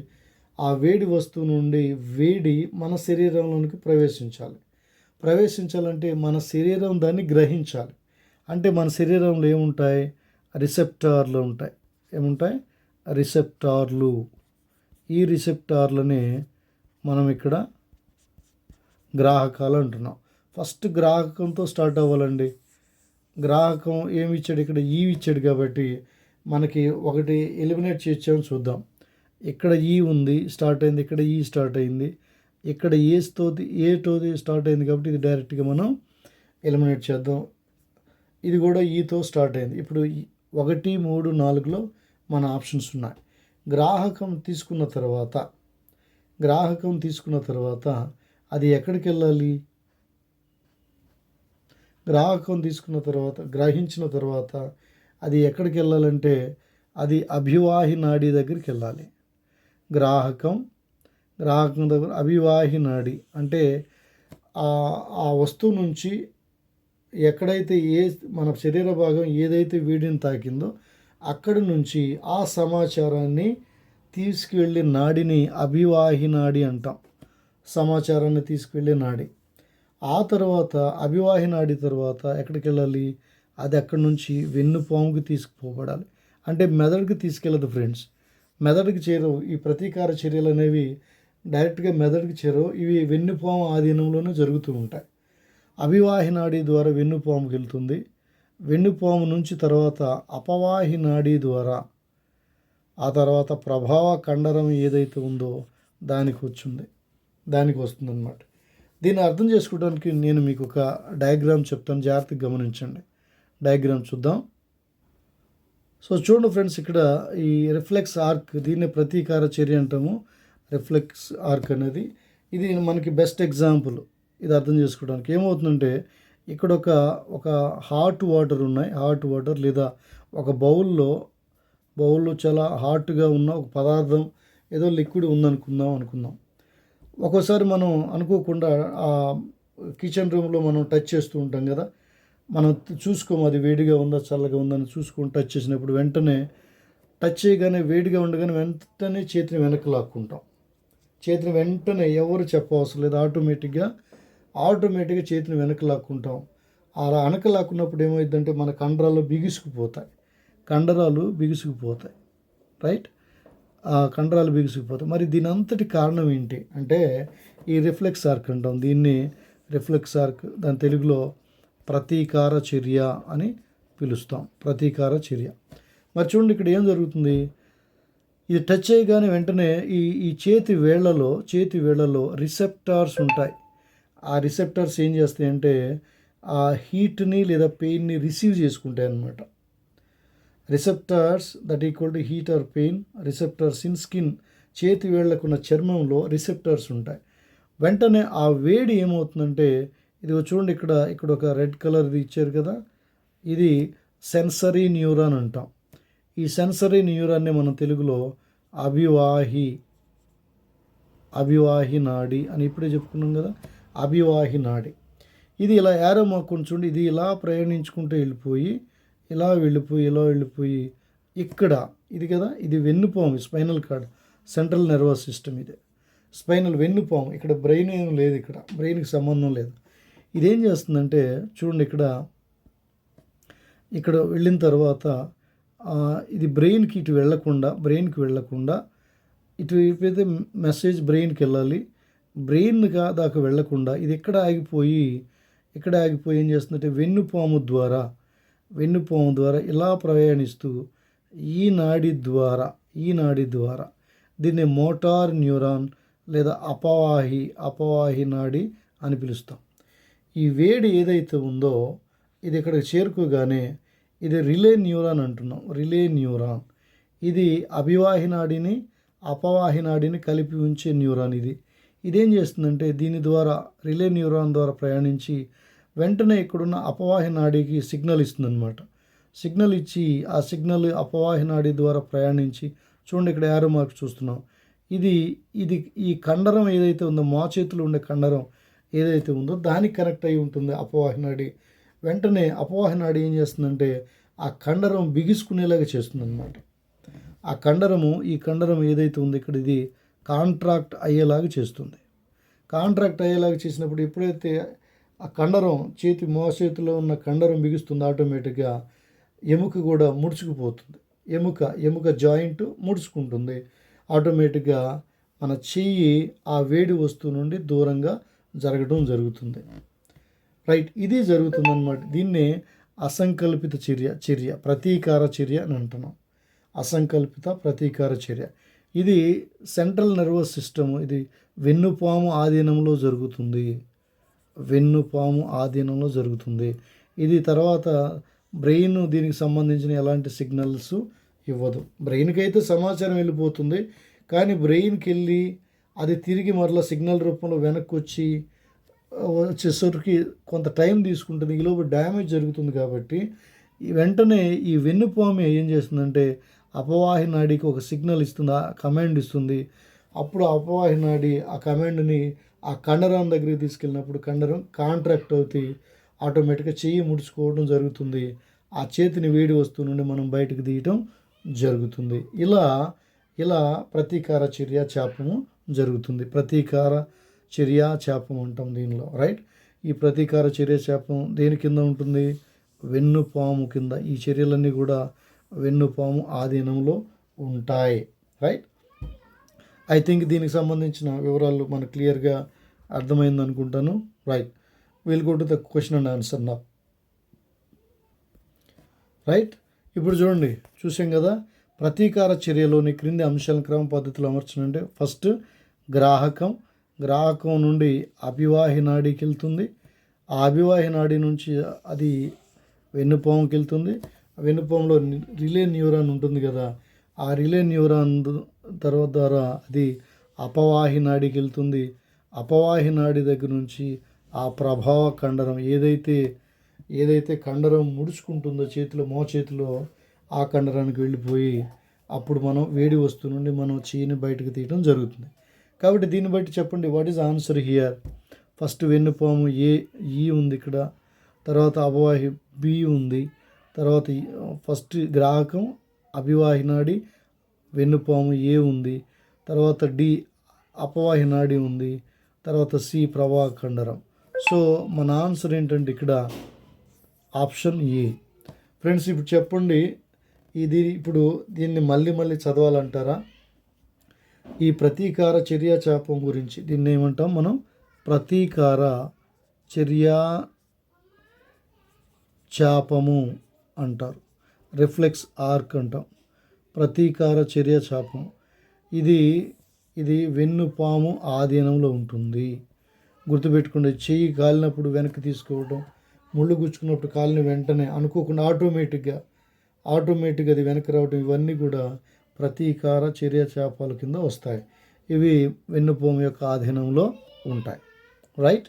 ఆ వేడి వస్తువు నుండి వేడి మన శరీరంలోనికి ప్రవేశించాలంటే మన శరీరం దాన్ని గ్రహించాలి. అంటే మన శరీరంలో ఏముంటాయి? రిసెప్టార్లు ఉంటాయి. ఏముంటాయి? రిసెప్టార్లు. ఈ రిసెప్టార్లనే మనం ఇక్కడ గ్రాహకాలు అంటున్నాం. ఫస్ట్ గ్రాహకంతో స్టార్ట్ అవ్వాలండి. గ్రాహకం ఏమి ఇచ్చాడు? ఇక్కడ ఈ ఇచ్చాడు కాబట్టి మనకి ఒకటి ఎలిమినేట్ చేసామని చూద్దాం. ఇక్కడ ఈ ఉంది, స్టార్ట్ అయింది, ఇక్కడ ఈ స్టార్ట్ అయింది, ఇక్కడ ఏతోది స్టార్ట్ అయింది కాబట్టి ఇది డైరెక్ట్గా మనం ఎలిమినేట్ చేద్దాం. ఇది కూడా ఈతో స్టార్ట్ అయింది. ఇప్పుడు 1, 3, 4లో మన ఆప్షన్స్ ఉన్నాయి. గ్రాహకం తీసుకున్న తర్వాత అది ఎక్కడికి వెళ్ళాలి? గ్రాహకం తీసుకున్న తర్వాత, గ్రహించిన తర్వాత అది ఎక్కడికి వెళ్ళాలంటే అది అభివాహి నాడి దగ్గరికి వెళ్ళాలి. గ్రాహకం దగ్గర అభివాహి నాడి అంటే ఆ వస్తువు నుంచి ఎక్కడైతే మన శరీర భాగం ఏదైతే వేడిని తాకిందో అక్కడి నుంచి ఆ సమాచారాన్ని తీసుకువెళ్ళే నాడిని అభివాహి నాడి అంటాం. సమాచారాన్ని తీసుకువెళ్ళే నాడి. ఆ తర్వాత అభివాహి నాడి తర్వాత ఎక్కడికి వెళ్ళాలి? అది అక్కడి నుంచి వెన్నుపాముకి తీసుకుపోబడాలి. అంటే మెదడుకి తీసుకెళ్ళదు ఫ్రెండ్స్. మెదడుకి చేరవు. ఈ ప్రతీకార చర్యలు అనేవి డైరెక్ట్గా మెదడుకి చేరవు. ఇవి వెన్నుపాము ఆధీనంలోనే జరుగుతూ ఉంటాయి. అభివాహి నాడి ద్వారా వెన్నుపాముకి వెళ్తుంది. వెన్నుపాము నుంచి తర్వాత అపవాహి నాడి ద్వారా ఆ తర్వాత ప్రభావ కండరం ఏదైతే ఉందో దానికి వస్తుందన్నమాట. దీన్ని అర్థం చేసుకోవడానికి నేను మీకు ఒక డయాగ్రామ్ చెప్తాను, జాగ్రత్తగా గమనించండి. డయాగ్రామ్ చూద్దాం. సో చూడండి ఫ్రెండ్స్, ఇక్కడ ఈ రిఫ్లెక్స్ ఆర్క్, దీన్ని ప్రతీకార చర్య అంటాము. రిఫ్లెక్స్ ఆర్క్ అనేది ఇది మనకి బెస్ట్ ఎగ్జాంపుల్. ఇది అర్థం చేసుకోవడానికి ఏమవుతుందంటే ఇక్కడ ఒక హాట్ వాటర్ ఉన్నాయి. హాట్ వాటర్ లేదా ఒక బౌల్లో చాలా హాట్గా ఉన్న ఒక పదార్థం, ఏదో లిక్విడ్ అనుకుందాం. ఒక్కోసారి మనం అనుకోకుండా ఆ కిచెన్ రూమ్లో మనం టచ్ చేస్తూ ఉంటాం కదా, మనం చూసుకోము అది వేడిగా ఉందా చల్లగా ఉందని చూసుకొని టచ్ చేసినప్పుడు వెంటనే టచ్ చేయగానే వేడిగా ఉండగానే వెంటనే చేతిని వెనక్కి లాక్కుంటాం. చేతిని వెంటనే ఎవరు చెప్పవసరం లేదు, ఆటోమేటిక్గా చేతిని వెనక్కి లాక్కుంటాం. అలా వెనక్కి లాక్కున్నప్పుడు ఏమైందంటే మన కండరాలు బిగుసుకుపోతాయి. రైట్? ఆ కండరాలు బిగుసుకుపోతాయి. మరి దీని అంతటి కారణం ఏంటి అంటే ఈ రిఫ్లెక్స్ ఆర్క్ అంటాం. దీన్ని రిఫ్లెక్స్ ఆర్క్, దాని తెలుగులో ప్రతీకార చర్య అని పిలుస్తాం. ప్రతీకార చర్య. మరి చూడండి ఇక్కడ ఏం జరుగుతుంది? ఇది టచ్ చేయగానే వెంటనే ఈ చేతి వేళ్లలో రిసెప్టార్స్ ఉంటాయి. ఆ రిసెప్టార్స్ ఏం చేస్తాయంటే ఆ హీట్ని లేదా పెయిన్ని రిసీవ్ చేసుకుంటాయి అన్నమాట. Receptors that equal to heat are pain. Receptors in skin, చేతి వేళ్లకున్న చర్మంలో రిసెప్టార్స్ ఉంటాయి. వెంటనే ఆ వేడి ఏమవుతుందంటే ఇది చూడండి, ఇక్కడ ఒక రెడ్ కలర్ది ఇచ్చారు కదా, ఇది సెన్సరీ న్యూరాన్ అంటాం. ఈ సెన్సరీ న్యూరాన్ని మనం తెలుగులో అభివాహి నాడి అని ఇప్పుడే చెప్పుకున్నాం కదా, అభివాహి నాడి. ఇది ఇలా యారో మార్కుని చూడండి, ఇది ఇలా ప్రయాణించుకుంటూ ఇలా వెళ్ళిపోయి ఇక్కడ ఇది కదా, ఇది వెన్నుపాము, spinal cord, central nervous system. ఇది స్పైనల్ వెన్నుపాము. ఇక్కడ బ్రెయిన్ ఏం లేదు, ఇక్కడ బ్రెయిన్కి సంబంధం లేదు. ఇదేం చేస్తుందంటే చూడండి, ఇక్కడ వెళ్ళిన తర్వాత ఇది బ్రెయిన్కి వెళ్ళకుండా ఇటు అయితే మెసేజ్ బ్రెయిన్కి వెళ్ళాలి. బ్రెయిన్గా దాకా వెళ్ళకుండా ఇది ఇక్కడ ఆగిపోయి ఏం చేస్తుందంటే వెన్నుపాము ద్వారా ఇలా ప్రయాణిస్తూ ఈ నాడి ద్వారా దీన్ని మోటార్ న్యూరాన్ లేదా అపవాహి నాడి అని పిలుస్తాం. ఈ వేడి ఏదైతే ఉందో ఇది ఇక్కడికి చేరుకోగానే ఇది రిలే న్యూరాన్ అంటున్నాం. ఇది అభివాహి నాడిని అపవాహి నాడిని కలిపి ఉంచే న్యూరాన్. ఇదేం చేస్తుందంటే దీని ద్వారా రిలే న్యూరాన్ ద్వారా ప్రయాణించి వెంటనే ఇక్కడున్న అపవాహి నాడికి సిగ్నల్ ఇస్తుందన్నమాట. సిగ్నల్ ఇచ్చి ఆ సిగ్నల్ అపవాహి నాడి ద్వారా ప్రయాణించి చూడండి, ఇక్కడ యారో మార్క్ చూస్తున్నాం. ఇది ఈ కండరం ఏదైతే ఉందో, మోచేతిలో ఉండే కండరం ఏదైతే ఉందో దానికి కనెక్ట్ అయి ఉంటుంది అపవాహి నాడి. వెంటనే అపవాహి నాడి ఏం చేస్తుందంటే ఆ కండరం బిగుసుకునేలాగా చేస్తుందన్నమాట. ఈ కండరం ఏదైతే ఉందో ఇక్కడ ఇది కాంట్రాక్ట్ అయ్యేలాగా చేస్తుంది. చేసినప్పుడు ఎప్పుడైతే ఆ కండరం మోచేతిలో ఉన్న కండరం బిగుస్తుంది, ఆటోమేటిక్గా ఎముక కూడా ముడుచుకుపోతుంది. ఎముక జాయింట్ ముడుచుకుంటుంది. ఆటోమేటిక్గా మన చెయ్యి ఆ వేడి వస్తువు నుండి దూరంగా జరగడం జరుగుతుంది. రైట్, ఇది జరుగుతుందన్నమాట. దీన్నే అసంకల్పిత చర్య ప్రతీకార చర్య అని అంటున్నాం. అసంకల్పిత ప్రతీకార చర్య. ఇది సెంట్రల్ నర్వస్ సిస్టమ్, ఇది వెన్నుపాము ఆధీనంలో జరుగుతుంది. ఇది తర్వాత బ్రెయిన్ దీనికి సంబంధించిన ఎలాంటి సిగ్నల్స్ ఇవ్వదు. బ్రెయిన్కి అయితే సమాచారం వెళ్ళిపోతుంది, కానీ బ్రెయిన్కి వెళ్ళి అది తిరిగి మరలా సిగ్నల్ రూపంలో వెనక్కి వచ్చేసరికి కొంత టైం తీసుకుంటుంది. ఈలోపు డ్యామేజ్ జరుగుతుంది. కాబట్టి వెంటనే ఈ వెన్నుపాము ఏం చేస్తుందంటే అపవాహి నాడికి ఒక సిగ్నల్ ఇస్తుంది, కమాండ్ ఇస్తుంది. అప్పుడు అపవాహి నాడి ఆ కమాండ్ని ఆ కండరం దగ్గరికి తీసుకెళ్ళినప్పుడు కండరం కాంట్రాక్ట్ అవుతాయి, ఆటోమేటిక్గా చెయ్యి ముడుచుకోవడం జరుగుతుంది. ఆ చేతిని వేడి వస్తువు నుండి మనం బయటకు తీయటం జరుగుతుంది. ఇలా ప్రతీకార చర్య చాపము జరుగుతుంది. ప్రతీకార చర్య చాపం అంటాం దీనిలో. రైట్, ఈ ప్రతీకార చర్య చాపం దేని కింద ఉంటుంది? వెన్నుపాము కింద. ఈ చర్యలన్నీ కూడా వెన్నుపాము ఆధీనంలో ఉంటాయి. రైట్, ఐ థింక్ దీనికి సంబంధించిన వివరాలు మనకు క్లియర్గా అర్థమైంది అనుకుంటాను. Right, will go to the question and answer now. Right, ఇప్పుడు చూడండి, చూసాం కదా, ప్రతీకార చర్యలోని క్రింది అంశాలను క్రమ పద్ధతిలో అమర్చనంటే ఫస్ట్ గ్రాహకం నుండి అభివాహి నాడికి వెళ్తుంది. ఆ అభివాహి నాడి నుంచి అది వెన్నుపాముకి వెళ్తుంది. వెన్నుపాములో రిలే న్యూరాన్ ఉంటుంది కదా, ఆ రిలే న్యూరాన్ ద్వారా అది అపవాహి నాడికి వెళ్తుంది. అపవాహి నాడి దగ్గర నుంచి ఆ ప్రభావ కండరం ఏదైతే కండరం ముడుచుకుంటుందో మోచేతిలో ఆ కండరానికి వెళ్ళిపోయి అప్పుడు మనం వేడి వస్తువు నుండి మనం చెయ్యిని బయటకు తీయడం జరుగుతుంది. కాబట్టి దీన్ని బట్టి చెప్పండి, what is answer here? First వెన్నుపాము ఈ ఉంది ఇక్కడ, తర్వాత అపవాహి బి ఉంది, తర్వాత ఫస్ట్ గ్రాహకం అభివాహి నాడి వెన్నుపాము ఏ ఉంది, తర్వాత డి అపవాహి నాడి ఉంది, తర్వాత సి ప్రవాహ కండరం. సో మన ఆన్సర్ ఏంటంటే ఇక్కడ ఆప్షన్ ఏ. ఫ్రెండ్స్, ఇప్పుడు చెప్పండి, ఇప్పుడు దీన్ని మళ్ళీ చదవాలంటారా? ఈ ప్రతీకార చర్య చాపం గురించి దీన్ని ఏమంటాం మనం? ప్రతీకార చర్య చాపము అంటారు, రిఫ్లెక్స్ ఆర్క్ అంటాం. ప్రతీకార చర్య చాపం ఇది వెన్నుపాము ఆధీనంలో ఉంటుంది. గుర్తుపెట్టుకోండి, చెయ్యి కాలినప్పుడు వెనక్కి తీసుకోవడం, ముళ్ళు గుచ్చుకున్నప్పుడు కాలిని వెంటనే అనుకోకుండా ఆటోమేటిక్గా అది వెనక్కి రావడం, ఇవన్నీ కూడా ప్రతీకార చర్య చాపాల కింద వస్తాయి. ఇవి వెన్నుపాము యొక్క ఆధీనంలో ఉంటాయి. Right,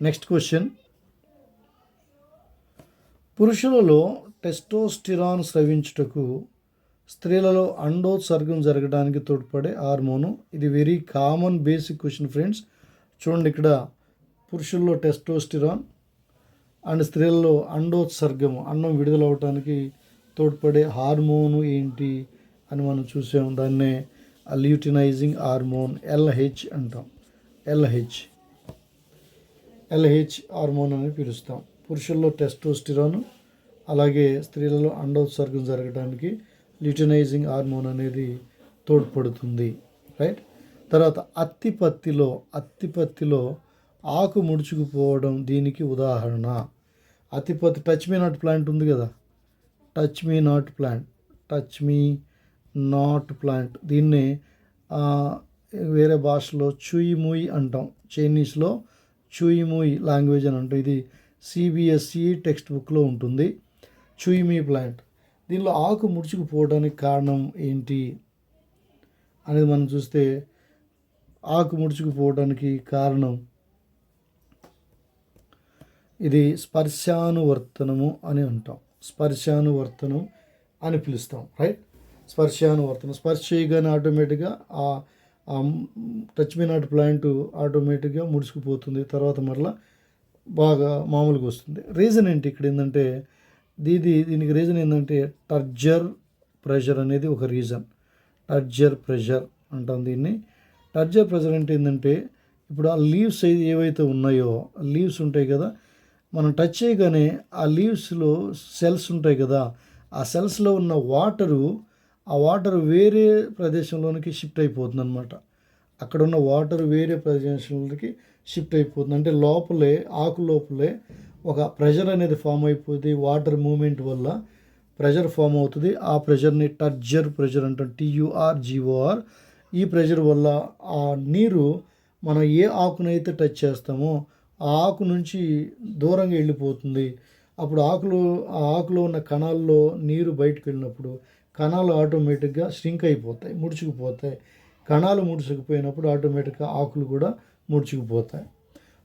next question. పురుషులలో టెస్టోస్టిరాన్ స్రవించుటకు స్త్రీలలో అండోత్సర్గం జరగడానికి తోడ్పడే హార్మోను. ఇది very common basic question friends. చూడండి, ఇక్కడ పురుషుల్లో టెస్టోస్టిరాన్ అండ్ స్త్రీలలో అండోత్సర్గము, అన్నం విడుదలవటానికి తోడ్పడే హార్మోను ఏంటి అని మనం చూసాం. దాన్నే ల్యూటినైజింగ్ హార్మోన్, LH అంటాం. LH హార్మోన్ అని పిలుస్తాం. పురుషుల్లో టెస్టోస్టిరాన్, అలాగే స్త్రీలలో అండోత్సర్గం జరగడానికి ల్యూటినైజింగ్ హార్మోన్ అనేది తోడ్పడుతుంది. రైట్, తర్వాత అత్తిపత్తిలో ఆకు ముడుచుకుపోవడం దీనికి ఉదాహరణ. అత్తిపత్తి, టచ్ మీ నాట్ ప్లాంట్ ఉంది కదా, టచ్ మీ నాట్ ప్లాంట్ దీన్నే వేరే భాషలో చుయిముయ్ అంటాం. చైనీస్లో చుయిముయ్ లాంగ్వేజ్ అని అంటాం. ఇది CBSE టెక్స్ట్ బుక్లో ఉంటుంది. చుయిముయ్ ప్లాంట్, దీనిలో ఆకు ముడుచుకుపోవడానికి కారణం ఏంటి అనేది మనం చూస్తే, ఆకు ముడుచుకుపోవడానికి కారణం ఇది స్పర్శానువర్తనము అని అంటాం. స్పర్శానువర్తనం అని పిలుస్తాం. రైట్, స్పర్శ చేయగానే ఆటోమేటిక్గా ఆ టచ్ మీ నాట్ ప్లాంట్ ఆటోమేటిక్గా ముడుచుకుపోతుంది, తర్వాత మరలా బాగా మామూలుగా వస్తుంది. రీజన్ ఏంటి ఇక్కడ ఏంటంటే, దీనికి రీజన్ ఏంటంటే టర్జర్ ప్రెషర్ అనేది ఒక రీజన్. టర్జర్ ప్రెషర్ అంటాం దీన్ని. టర్జర్ ప్రెషర్ అంటే ఏంటంటే, ఇప్పుడు ఆ లీవ్స్ ఏవైతే ఉన్నాయో, లీవ్స్ ఉంటాయి కదా, మనం టచ్ చేయగానే ఆ లీవ్స్లో సెల్స్ ఉంటాయి కదా, ఆ సెల్స్లో ఉన్న ఆ వాటర్ వేరే ప్రదేశంలోనికి షిఫ్ట్ అయిపోతుంది అనమాట. అక్కడ ఉన్న వాటర్ వేరే ప్రదేశంలోకి షిఫ్ట్ అయిపోతుంది. అంటే ఆకు లోపలే ఒక ప్రెషర్ అనేది ఫామ్ అయిపోతుంది. వాటర్ మూమెంట్ వల్ల ప్రెషర్ ఫామ్ అవుతుంది. ఆ ప్రెషర్ని టర్జర్ ప్రెషర్ అంటాం, TURGOR. ఈ ప్రెషర్ వల్ల ఆ నీరు మనం ఏ ఆకునైతే టచ్ చేస్తామో ఆ ఆకు నుంచి దూరంగా వెళ్ళిపోతుంది. అప్పుడు ఆ ఆకులో ఉన్న కణాల్లో నీరు బయటకు వెళ్ళినప్పుడు కణాలు ఆటోమేటిక్గా ష్రింక్ అయిపోతాయి, ముడుచుకుపోతాయి. కణాలు ముడుచుకుపోయినప్పుడు ఆటోమేటిక్గా ఆకులు కూడా ముడుచుకుపోతాయి.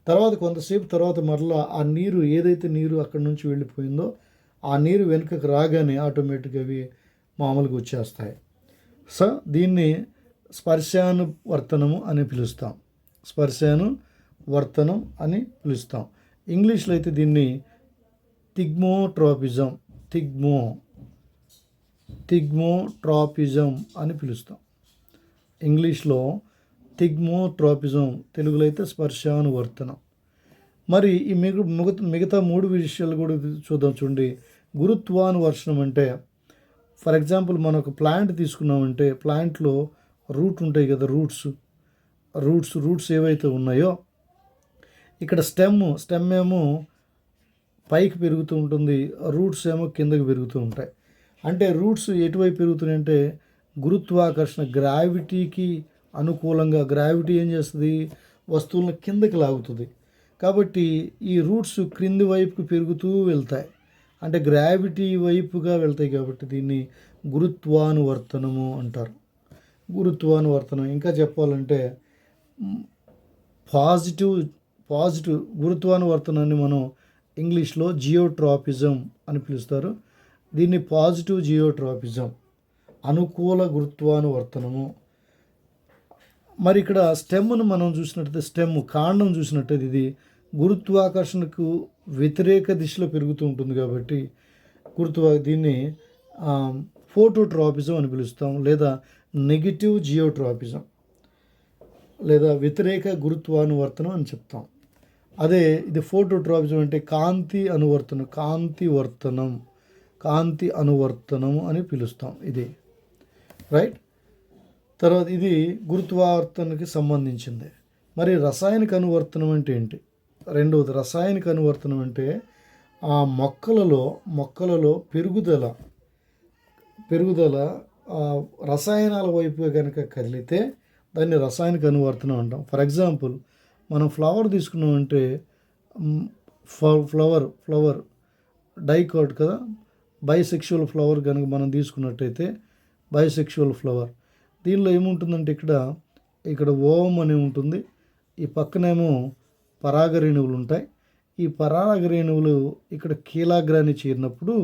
తర్వాత కొంతసేపు తర్వాత మరలా ఆ నీరు ఏదైతే నీరు అక్కడి నుంచి వెళ్ళిపోయిందో ఆ నీరు వెనుకకు రాగానే ఆటోమేటిక్గా అవి మామూలుగా వచ్చేస్తాయి. సో దీన్ని స్పర్శానువర్తనము అని పిలుస్తాం. స్పర్శానువర్తనం అని పిలుస్తాం. ఇంగ్లీష్లో అయితే దీన్ని థిగ్మోట్రాపిజం అని పిలుస్తాం. ఇంగ్లీష్లో థిగ్మోట్రాపిజం, తెలుగులో అయితే స్పర్శానువర్తనం. మరి ఈ మిగతా 3 విషయాలు కూడా చూద్దాం. చూడండి, గురుత్వానువర్షణం అంటే ఫర్ ఎగ్జాంపుల్ మనం ఒక ప్లాంట్ తీసుకున్నామంటే ప్లాంట్లో రూట్ ఉంటాయి కదా, రూట్స్ ఏవైతే ఉన్నాయో ఇక్కడ స్టెమ్ ఏమో పైకి పెరుగుతూ ఉంటుంది, రూట్స్ ఏమో కిందకి పెరుగుతూ ఉంటాయి. అంటే రూట్స్ ఎటువైపు పెరుగుతున్నాయి అంటే గురుత్వాకర్షణ, గ్రావిటీకి అనుకూలంగా. గ్రావిటీ ఏం చేస్తుంది, వస్తువులను కిందకి లాగుతుంది. కాబట్టి ఈ రూట్స్ క్రింది వైపుకి పెరుగుతూ వెళ్తాయి, అంటే గ్రావిటీ వైపుగా వెళ్తాయి. కాబట్టి దీన్ని గురుత్వానువర్తనము అంటారు. గురుత్వానువర్తనం ఇంకా చెప్పాలంటే పాజిటివ్ గురుత్వానువర్తనాన్ని మనం ఇంగ్లీష్లో జియోట్రాపిజం అని పిలుస్తారు. దీన్ని పాజిటివ్ జియోట్రాపిజం, అనుకూల గురుత్వానువర్తనము. మరి ఇక్కడ స్టెమ్ను మనం చూసినట్టయితే కాండం చూసినట్టయితే ఇది గురుత్వాకర్షణకు వ్యతిరేక దిశలో పెరుగుతూ ఉంటుంది. కాబట్టి దీన్ని ఫోటోట్రాపిజం అని పిలుస్తాం, లేదా నెగిటివ్ జియోట్రాపిజం, లేదా వ్యతిరేక గురుత్వానువర్తనం అని చెప్తాం. అదే ఇది ఫోటోట్రాపిజం అంటే కాంతి అనువర్తనం అని పిలుస్తాం. ఇది రైట్. తర్వాత ఇది గురుత్వావర్తనకి సంబంధించింది. మరి రసాయనిక అనువర్తనం అంటే ఏంటి? రెండవది రసాయనిక అనువర్తనం అంటే ఆ మొక్కలలో పెరుగుదల రసాయనాల వైపు కనుక కదిలితే దాన్ని రసాయనిక అనువర్తనం అంటాం. ఫర్ ఎగ్జాంపుల్ మనం ఫ్లవర్ తీసుకున్నామంటే ఫ్లవర్ డైకాట్ కదా, బైసెక్షువల్ ఫ్లవర్ కనుక మనం తీసుకున్నట్టయితే బైసెక్షువల్ ఫ్లవర్, దీనిలో ఏముంటుందంటే ఇక్కడ ఓం అని ఉంటుంది, ఈ పక్కనేమో పరాగరేణువులు ఉంటాయి. ఈ పరాగరేణువులు ఇక్కడ కీలాగ్రాన్ని చేరినప్పుడు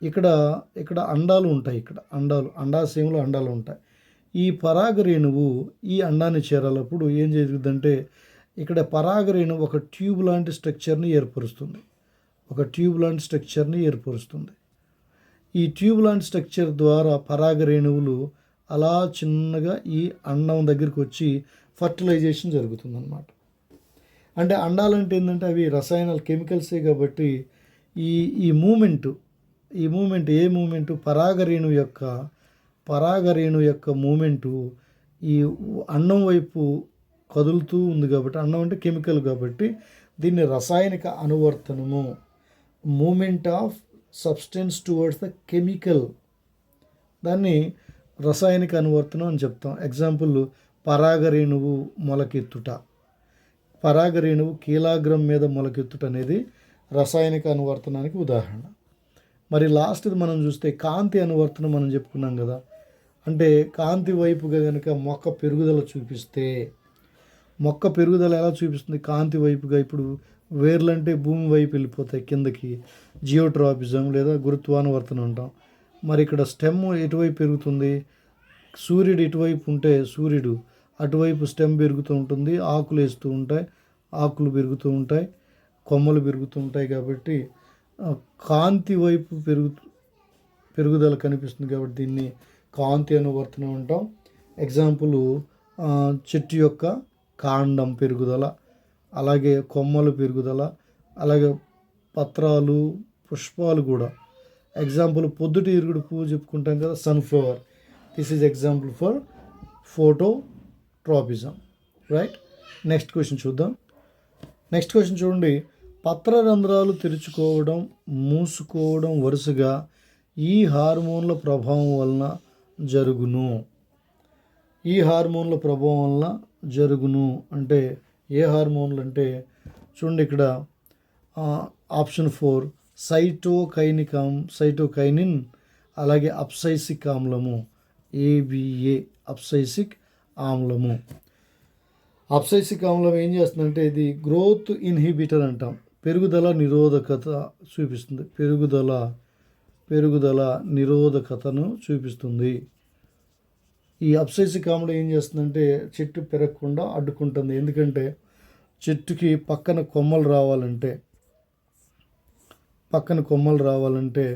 ఇక్కడ అండాలు ఉంటాయి. అండాశయంలో అండాలు ఉంటాయి. ఈ పరాగరేణువు ఈ అండాన్ని చేరాలప్పుడు ఏం జరుగుతుందంటే ఇక్కడ పరాగరేణువు ఒక ట్యూబ్ లాంటి స్ట్రక్చర్ని ఏర్పరుస్తుంది. ఈ ట్యూబ్ లాంటి స్ట్రక్చర్ ద్వారా పరాగరేణువులు అలా చిన్నగా ఈ అండం దగ్గరికి వచ్చి ఫర్టిలైజేషన్ జరుగుతుందన్నమాట. అంటే అండాలంటే ఏంటంటే అవి రసాయనాలు, కెమికల్సే. కాబట్టి ఈ మూమెంట్ పరాగరేణు యొక్క మూమెంటు ఈ అండం వైపు కదులుతూ ఉంది. కాబట్టి అండం అంటే కెమికల్, కాబట్టి దీన్ని రసాయనిక అనువర్తనము, movement of substance towards the chemical, దాన్ని రసాయనిక అనువర్తనం అని చెప్తాం. ఎగ్జాంపుల్ పరాగరేణువు కీలాగ్రం మీద మొలకెత్తుట అనేది రసాయనిక అనువర్తనానికి ఉదాహరణ. మరి లాస్ట్ది మనం చూస్తే కాంతి అనువర్తనం మనం చెప్పుకున్నాం కదా. అంటే కాంతి వైపుగా కనుక మొక్క పెరుగుదల ఎలా చూపిస్తుంది? కాంతి వైపుగా. ఇప్పుడు వేర్లంటే భూమి వైపు వెళ్ళిపోతాయి కిందకి, జియోట్రాపిజం లేదా గురుత్వానువర్తనం అంటాం. మరి ఇక్కడ స్టెమ్ ఎటువైపు పెరుగుతుంది? సూర్యుడు ఇటువైపు ఉంటే సూర్యుడు అటువైపు స్టెమ్ పెరుగుతూ ఉంటుంది, ఆకులు వేస్తూ ఉంటాయి, ఆకులు పెరుగుతూ ఉంటాయి, కొమ్మలు పెరుగుతూ ఉంటాయి. కాబట్టి కాంతి వైపు పెరుగుదల కనిపిస్తుంది. కాబట్టి దీన్ని కాంతి అనువర్తనం అంటాం. ఎగ్జాంపుల్ చెట్టు యొక్క కాండం పెరుగుదల, అలాగే కొమ్మలు పెరుగుదల, అలాగే పత్రాలు, పుష్పాలు కూడా ఎగ్జాంపుల్ పొద్దుటి ఇరుగుడు పువ్వు చెప్పుకుంటాం కదా, sunflower. This is example for phototropism, right. Next question చూద్దాం. నెక్స్ట్ క్వశ్చన్ చూడండి. పత్రరంధ్రాలు తెరుచుకోవడం, మూసుకోవడం వరుసగా ఈ హార్మోన్ల ప్రభావం వలన జరుగును. ఈ హార్మోన్ల ప్రభావం వలన జరుగును అంటే ఏ హార్మోన్లు అంటే చూడండి ఇక్కడ ఆప్షన్ 4 సైటోకైనిన్, అలాగే అప్సైసిక్ ఆమ్లము, ABA అప్సైసిక్ ఆమ్లము. అప్సైసిక్ ఆమ్లం ఏం చేస్తుందంటే ఇది గ్రోత్ ఇన్హిబిటర్ అంటాం, పెరుగుదల నిరోధకత చూపిస్తుంది, పెరుగుదల నిరోధకతను చూపిస్తుంది. ఈ అప్సైసిక్ ఆమ్లం ఏం చేస్తుందంటే చెట్టు పెరగకుండా అడ్డుకుంటుంది. ఎందుకంటే చెట్టుకి పక్కన కొమ్మలు రావాలంటే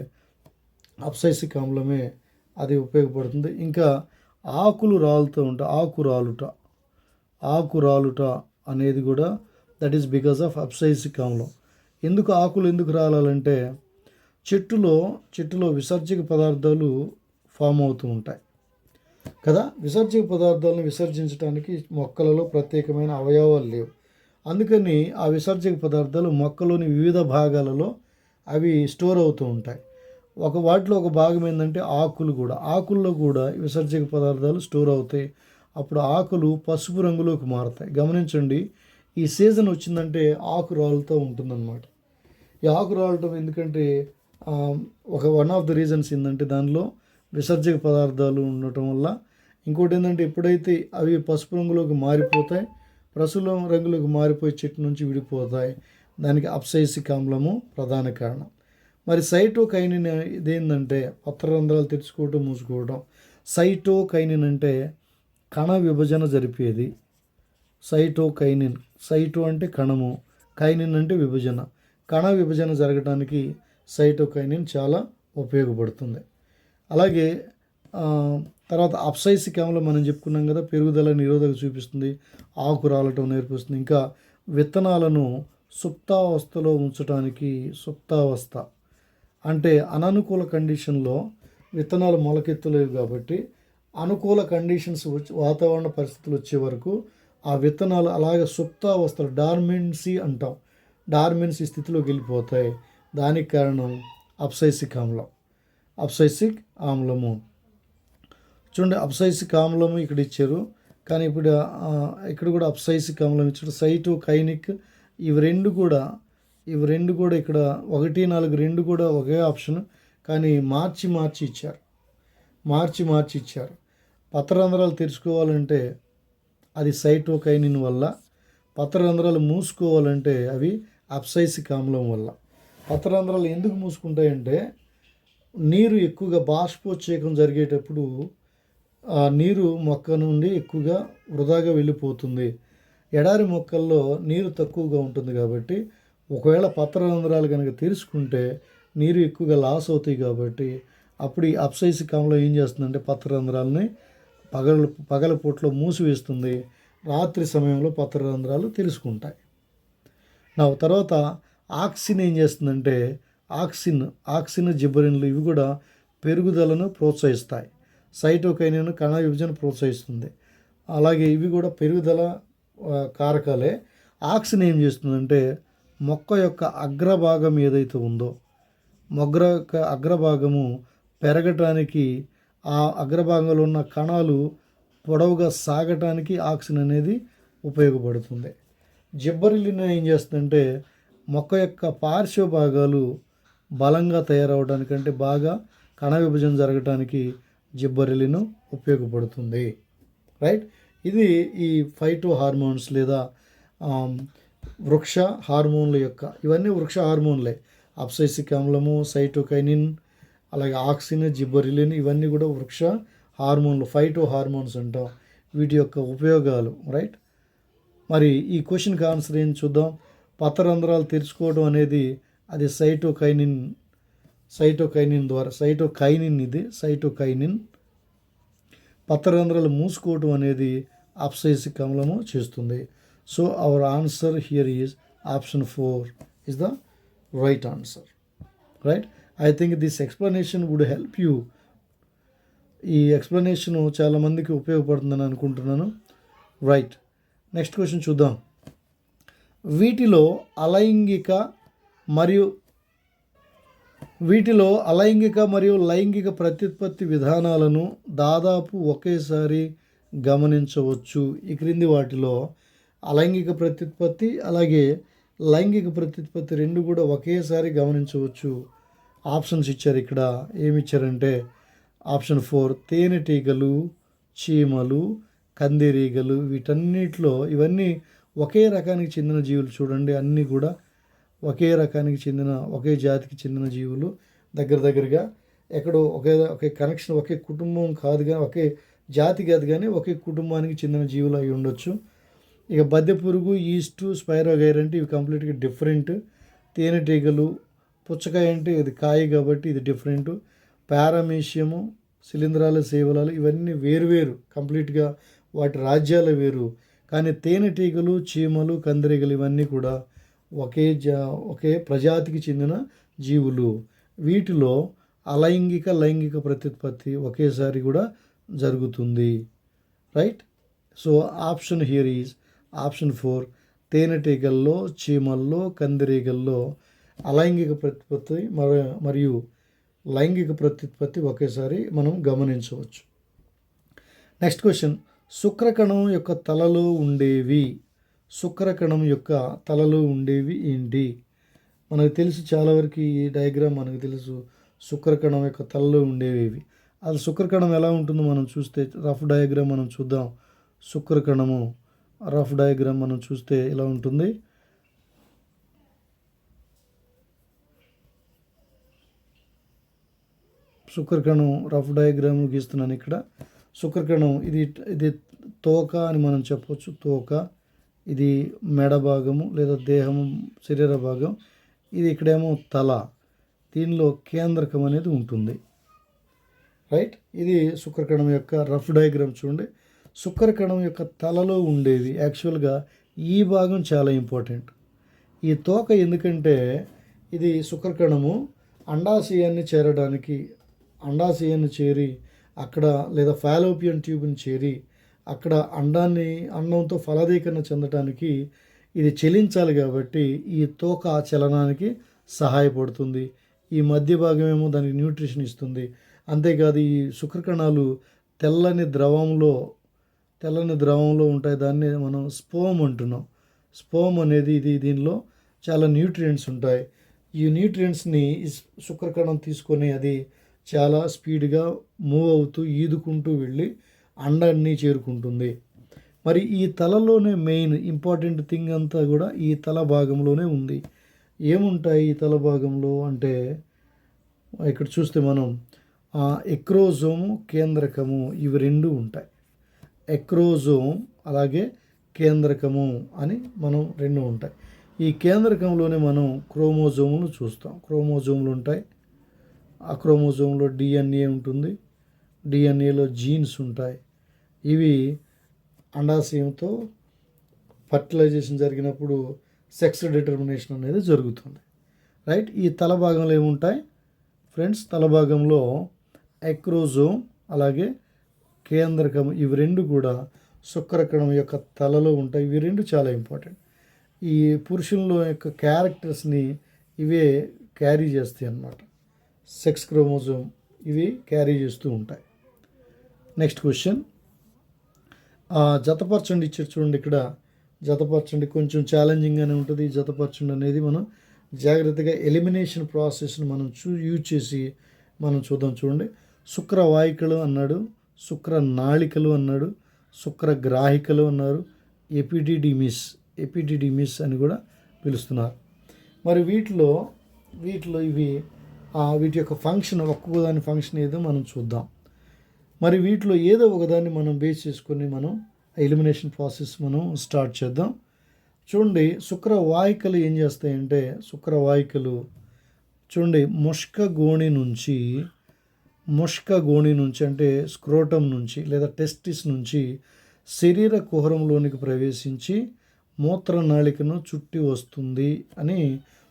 అప్సైసిక్ ఆమ్లమే అది ఉపయోగపడుతుంది. ఇంకా ఆకులు రాలుతూ ఉంటాయి, ఆకు రాలుట అనేది కూడా that is because of abscisic ఆమ్లం. ఆకులు ఎందుకు రాలాలంటే చెట్టులో విసర్జక పదార్థాలు ఫామ్ అవుతూ ఉంటాయి కదా. విసర్జక పదార్థాలను విసర్జించడానికి మొక్కలలో ప్రత్యేకమైన అవయవాలు లేవు. అందుకని ఆ విసర్జక పదార్థాలు మొక్కలోని వివిధ భాగాలలో అవి స్టోర్ అవుతూ ఉంటాయి. వాటిలో ఒక భాగం ఏంటంటే ఆకుల్లో కూడా విసర్జక పదార్థాలు స్టోర్ అవుతాయి. అప్పుడు ఆకులు పసుపు రంగులోకి మారుతాయి. గమనించండి, ఈ సీజన్ వచ్చిందంటే ఆకు రాలుతూ ఉంటుందన్నమాట. ఈ ఆకు రాలటం ఎందుకంటే వన్ ఆఫ్ ద రీజన్స్ ఏంటంటే దానిలో విసర్జక పదార్థాలు ఉండటం వల్ల. ఇంకోటి ఏంటంటే ఎప్పుడైతే అవి పసుపు రంగులోకి మారిపోతాయి, పసుపు రంగులోకి మారిపోయి చెట్టు నుంచి విడిపోతాయి, దానికి అప్సైసిక్ ఆమ్లము ప్రధాన కారణం. మరి సైటోకైనిన్ ఇదేంటంటే పత్రరంధ్రాలు తెరుచుకోవటం, మూసుకోవటం. సైటోకైనిన్ అంటే కణ విభజన జరిపేది. సైటోకైనిన్, సైటో అంటే కణము, కైనిన్ అంటే విభజన. కణ విభజన జరగడానికి సైటోకైనిన్ చాలా ఉపయోగపడుతుంది. అలాగే తర్వాత అప్సైసిక్ ఆమ్లం మనం చెప్పుకున్నాం కదా, పెరుగుదల నిరోధక చూపిస్తుంది, ఆకు రాలటం నేర్పిస్తుంది. ఇంకా విత్తనాలను సుప్తావస్థలో ఉంచడానికి, సుప్తావస్థ అంటే అననుకూల కండిషన్లో విత్తనాలు మొలకెత్తలేవు కాబట్టి అనుకూల కండిషన్స్ వాతావరణ పరిస్థితులు వచ్చే వరకు ఆ విత్తనాలు అలాగే సుప్తావస్థ, డార్మెన్సీ అంటాం, డార్మెన్సీ స్థితిలోకి వెళ్ళిపోతాయి. దానికి కారణం అప్సైసిక్ ఆమ్లము. చూడండి, అప్సైసిక్ ఆమ్లము ఇక్కడ ఇచ్చారు, కానీ ఇప్పుడు ఇక్కడ కూడా అప్సైసిక్ ఆమ్లం ఇచ్చారు. సైటోకైనిక్, ఇవి రెండు కూడా ఇక్కడ 1, 4 రెండు కూడా ఒకే ఆప్షన్, కానీ మార్చి ఇచ్చారు. పత్రరంధ్రాలు తెరుచుకోవాలంటే అది సైటోకైనిన్ వల్ల, పత్రరంధ్రాలు మూసుకోవాలంటే అవి అప్సైసిక్ ఆమ్లం వల్ల. పత్రరంధ్రాలు ఎందుకు మూసుకుంటాయంటే నీరు ఎక్కువగా బాష్పోత్సేకం జరిగేటప్పుడు ఆ నీరు మొక్క నుండి ఎక్కువగా వృధాగా వెళ్ళిపోతుంది. ఎడారి మొక్కల్లో నీరు తక్కువగా ఉంటుంది కాబట్టి ఒకవేళ పత్రరంధ్రాలు కనుక తెరుచుకుంటే నీరు ఎక్కువగా లాస్ అవుతాయి. కాబట్టి అప్పుడు ఈ అప్సైసిక్ ఆమ్లం ఏం చేస్తుందంటే పత్రరంధ్రాలని పగలపూట్లో మూసివేస్తుంది. రాత్రి సమయంలో పత్రరంధ్రాలు తెరుచుకుంటాయి. తర్వాత ఆక్సిన్ ఏం చేస్తుందంటే ఆక్సిన్ జిబ్బరిన్లు ఇవి కూడా పెరుగుదలను ప్రోత్సహిస్తాయి. సైటోకైనిన్ కణ విభజన ప్రోత్సహిస్తుంది. అలాగే ఇవి కూడా పెరుగుదల కారకాలే. ఆక్సిన్ ఏం చేస్తుందంటే మొక్క యొక్క అగ్రభాగం ఏదైతే ఉందో, మొగ్గ యొక్క అగ్రభాగము పెరగటానికి, ఆ అగ్రభాగంలో ఉన్న కణాలు పొడవుగా సాగటానికి ఆక్సిన్ అనేది ఉపయోగపడుతుంది. జిబ్బరిలిన్ ఏం చేస్తుందంటే మొక్క యొక్క పార్శ్వ భాగాలు బలంగా తయారవడానికంటే బాగా కణ విభజన జరగటానికి జిబ్బరిలిన్ ఉపయోగపడుతుంది. రైట్. ఇది ఈ ఫైటో హార్మోన్స్ లేదా వృక్ష హార్మోన్ల యొక్క, ఇవన్నీ వృక్ష హార్మోన్లే. అప్సైసిక్ ఆమ్లము, సైటోకైనిన్, అలాగే ఆక్సిన్, జిబ్బరిలిన్ ఇవన్నీ కూడా వృక్ష హార్మోన్లు, ఫైటో హార్మోన్స్ అంటాం. వీటి యొక్క ఉపయోగాలు. రైట్. మరి ఈ క్వశ్చన్కి ఆన్సర్ ఏం చూద్దాం. పత్రరంధ్రాలు తెరుచుకోవడం అనేది అది సైటోకైనిన్ ద్వారా, సైటోకైనిన్. పత్రరంధ్రాలు మూసుకోవడం అనేది అప్సైసిక్ ఆమ్లము చేస్తుంది. So our answer here is option 4 is the right answer. Right. I think this explanation would help you. ఈ ఎక్స్ప్లెనేషను చాలామందికి ఉపయోగపడుతుందని అనుకుంటున్నాను. రైట్, నెక్స్ట్ క్వశ్చన్ చూద్దాం. వీటిలో అలైంగిక మరియు లైంగిక ప్రత్యుత్పత్తి విధానాలను దాదాపు ఒకేసారి గమనించవచ్చు. ఈ క్రింది వాటిలో అలైంగిక ప్రత్యుత్పత్తి అలాగే లైంగిక ప్రత్యుత్పత్తి రెండు కూడా ఒకేసారి గమనించవచ్చు. ఆప్షన్స్ ఇచ్చారు. ఇక్కడ ఏమి ఇచ్చారంటే ఆప్షన్ 4 తేనెటీగలు, చీమలు, కందిరీగలు. వీటన్నిటిలో ఇవన్నీ ఒకే రకానికి చెందిన జీవులు. చూడండి, అన్నీ కూడా ఒకే రకానికి చెందిన, ఒకే జాతికి చెందిన జీవులు. దగ్గరగా ఎక్కడో ఒకే కనెక్షన్, ఒకే కుటుంబం కాదు కానీ, ఒకే జాతి కాదు కానీ ఒకే కుటుంబానికి చెందిన జీవులు అయి ఉండొచ్చు. ఇక బద్దె పురుగు, ఈస్టు, స్పైరోగైర్ అంటే ఇవి కంప్లీట్గా డిఫరెంట్. తేనెటీగలు, పుచ్చకాయ అంటే ఇది కాయ కాబట్టి ఇది డిఫరెంట్. పారామీషియము, శిలీంధ్రాలు, శైవలాలు ఇవన్నీ వేరువేరు, కంప్లీట్గా వాటి రాజ్యాలు వేరు. కానీ తేనెటీగలు, చీమలు, కందిరీగలు ఇవన్నీ కూడా ఒకే ప్రజాతికి చెందిన జీవులు. వీటిలో అలైంగిక లైంగిక ప్రత్యుత్పత్తి ఒకేసారి కూడా జరుగుతుంది. Right, so option here is option 4 తేనెటీగల్లో, చీమల్లో, కందిరీగల్లో అలైంగిక ప్రత్యుత్పత్తి మరియు లైంగిక ప్రత్యుత్పత్తి ఒకేసారి మనం గమనించవచ్చు. నెక్స్ట్ క్వశ్చన్, శుక్రకణం యొక్క తలలో ఉండేవి ఏంటి? మనకు తెలుసు, చాలా వరకు ఈ డయాగ్రామ్ మనకు తెలుసు. శుక్రకణం యొక్క తలలో ఉండేవి. అది శుక్రకణం ఎలా ఉంటుందో మనం చూస్తే రఫ్ డయాగ్రామ్ మనం చూద్దాం. శుక్రకణము రఫ్ డయాగ్రామ్ మనం చూస్తే ఇలా ఉంటుంది. శుక్రకణం రఫ్ డయాగ్రామ్ గీస్తున్నాను ఇక్కడ. శుక్రకణం ఇది తోక అని మనం చెప్పవచ్చు. తోక, ఇది మెడ భాగము లేదా దేహము, శరీర భాగం. ఇది ఇక్కడేమో తల. దీనిలో కేంద్రకం అనేది ఉంటుంది. రైట్, ఇది శుక్రకణం యొక్క రఫ్ డయాగ్రామ్ చూడండి. శుక్రకణం యొక్క తలలో ఉండేవి. యాక్చువల్గా ఈ భాగం చాలా ఇంపార్టెంట్. ఈ తోక ఎందుకంటే ఇది శుక్రకణము అండాశయాన్ని చేరి అక్కడ, లేదా ఫాలోపియన్ ట్యూబ్ని చేరి అక్కడ అండంతో ఫలదీకరణ చెందడానికి ఇది చలించాలి కాబట్టి ఈ తోక చలనానికి సహాయపడుతుంది. ఈ మధ్య భాగం ఏమో దానికి న్యూట్రిషన్ ఇస్తుంది. అంతేకాదు ఈ శుక్రకణాలు తెల్లని ద్రవంలో ఉంటాయి. దాన్ని మనం స్పోమ్ అంటున్నాం. స్పోమ్ అనేది దీనిలో చాలా న్యూట్రియంట్స్ ఉంటాయి. ఈ న్యూట్రియంట్స్ని శుక్రకణం తీసుకొని అది చాలా స్పీడ్గా మూవ్ అవుతూ ఈదుకుంటూ వెళ్ళి అండాన్ని చేరుకుంటుంది. మరి ఈ తలలోనే మెయిన్ ఇంపార్టెంట్ థింగ్ అంతా కూడా ఈ తల భాగంలోనే ఉంది. ఏముంటాయి ఈ తల భాగంలో అంటే ఇక్కడ చూస్తే మనం ఎక్రోజోము, కేంద్రకము ఇవి రెండు ఉంటాయి. ఎక్రోజోమ్ అలాగే కేంద్రకము అని మనం రెండు ఉంటాయి. ఈ కేంద్రకంలోనే మనం క్రోమోజోములు చూస్తాం. క్రోమోజోములు ఉంటాయి. ఆ క్రోమోజోమ్లో డిఎన్ఏ ఉంటుంది. డిఎన్ఏలో జీన్స్ ఉంటాయి. ఇవి అండాశయంతో ఫర్టిలైజేషన్ జరిగినప్పుడు సెక్స్ డిటర్మినేషన్ అనేది జరుగుతుంది. రైట్, ఈ తల భాగంలో ఏముంటాయి ఫ్రెండ్స్? తల భాగంలో ఎక్రోజోమ్ అలాగే కేంద్రకం ఇవి రెండు కూడా శుక్రకణం యొక్క తలలో ఉంటాయి. ఇవి రెండు చాలా ఇంపార్టెంట్. ఈ పురుషుల్లో యొక్క క్యారెక్టర్స్ని ఇవే క్యారీ చేస్తాయి అన్నమాట. సెక్స్ క్రోమోజోమ్ ఇవి క్యారీ చేస్తూ ఉంటాయి. నెక్స్ట్ క్వశ్చన్, జతపరచండి ఇచ్చారు చూడండి. ఇక్కడ జతపరచండి కొంచెం ఛాలెంజింగ్గానే ఉంటుంది. జతపరచండి అనేది మనం జాగ్రత్తగా ఎలిమినేషన్ ప్రాసెస్ని మనం యూజ్ చేసి మనం చూద్దాం. చూడండి, శుక్రవాహికలు అన్నాడు, శుక్ర నాళికలు అన్నాడు, శుక్రగ్రాహికలు అన్నారు, ఎపిడిడిమిస్ అని కూడా పిలుస్తున్నారు. మరి వీటిలో ఇవి వీటి యొక్క ఫంక్షన్, ఒక్కొక్కదాని ఫంక్షన్ ఏదో మనం చూద్దాం. మరి వీటిలో ఏదో ఒకదాన్ని మనం బేస్ చేసుకొని మనం ఎలిమినేషన్ ప్రాసెస్ మనం స్టార్ట్ చేద్దాం. చూడండి, శుక్రవాహికలు ఏం చేస్తాయంటే, శుక్రవాహికలు చూడండి ముష్క గోణి నుంచి అంటే స్క్రోటం నుంచి లేదా టెస్టిస్ నుంచి శరీర కుహరంలోనికి ప్రవేశించి మూత్రనాళికను చుట్టి వస్తుంది అని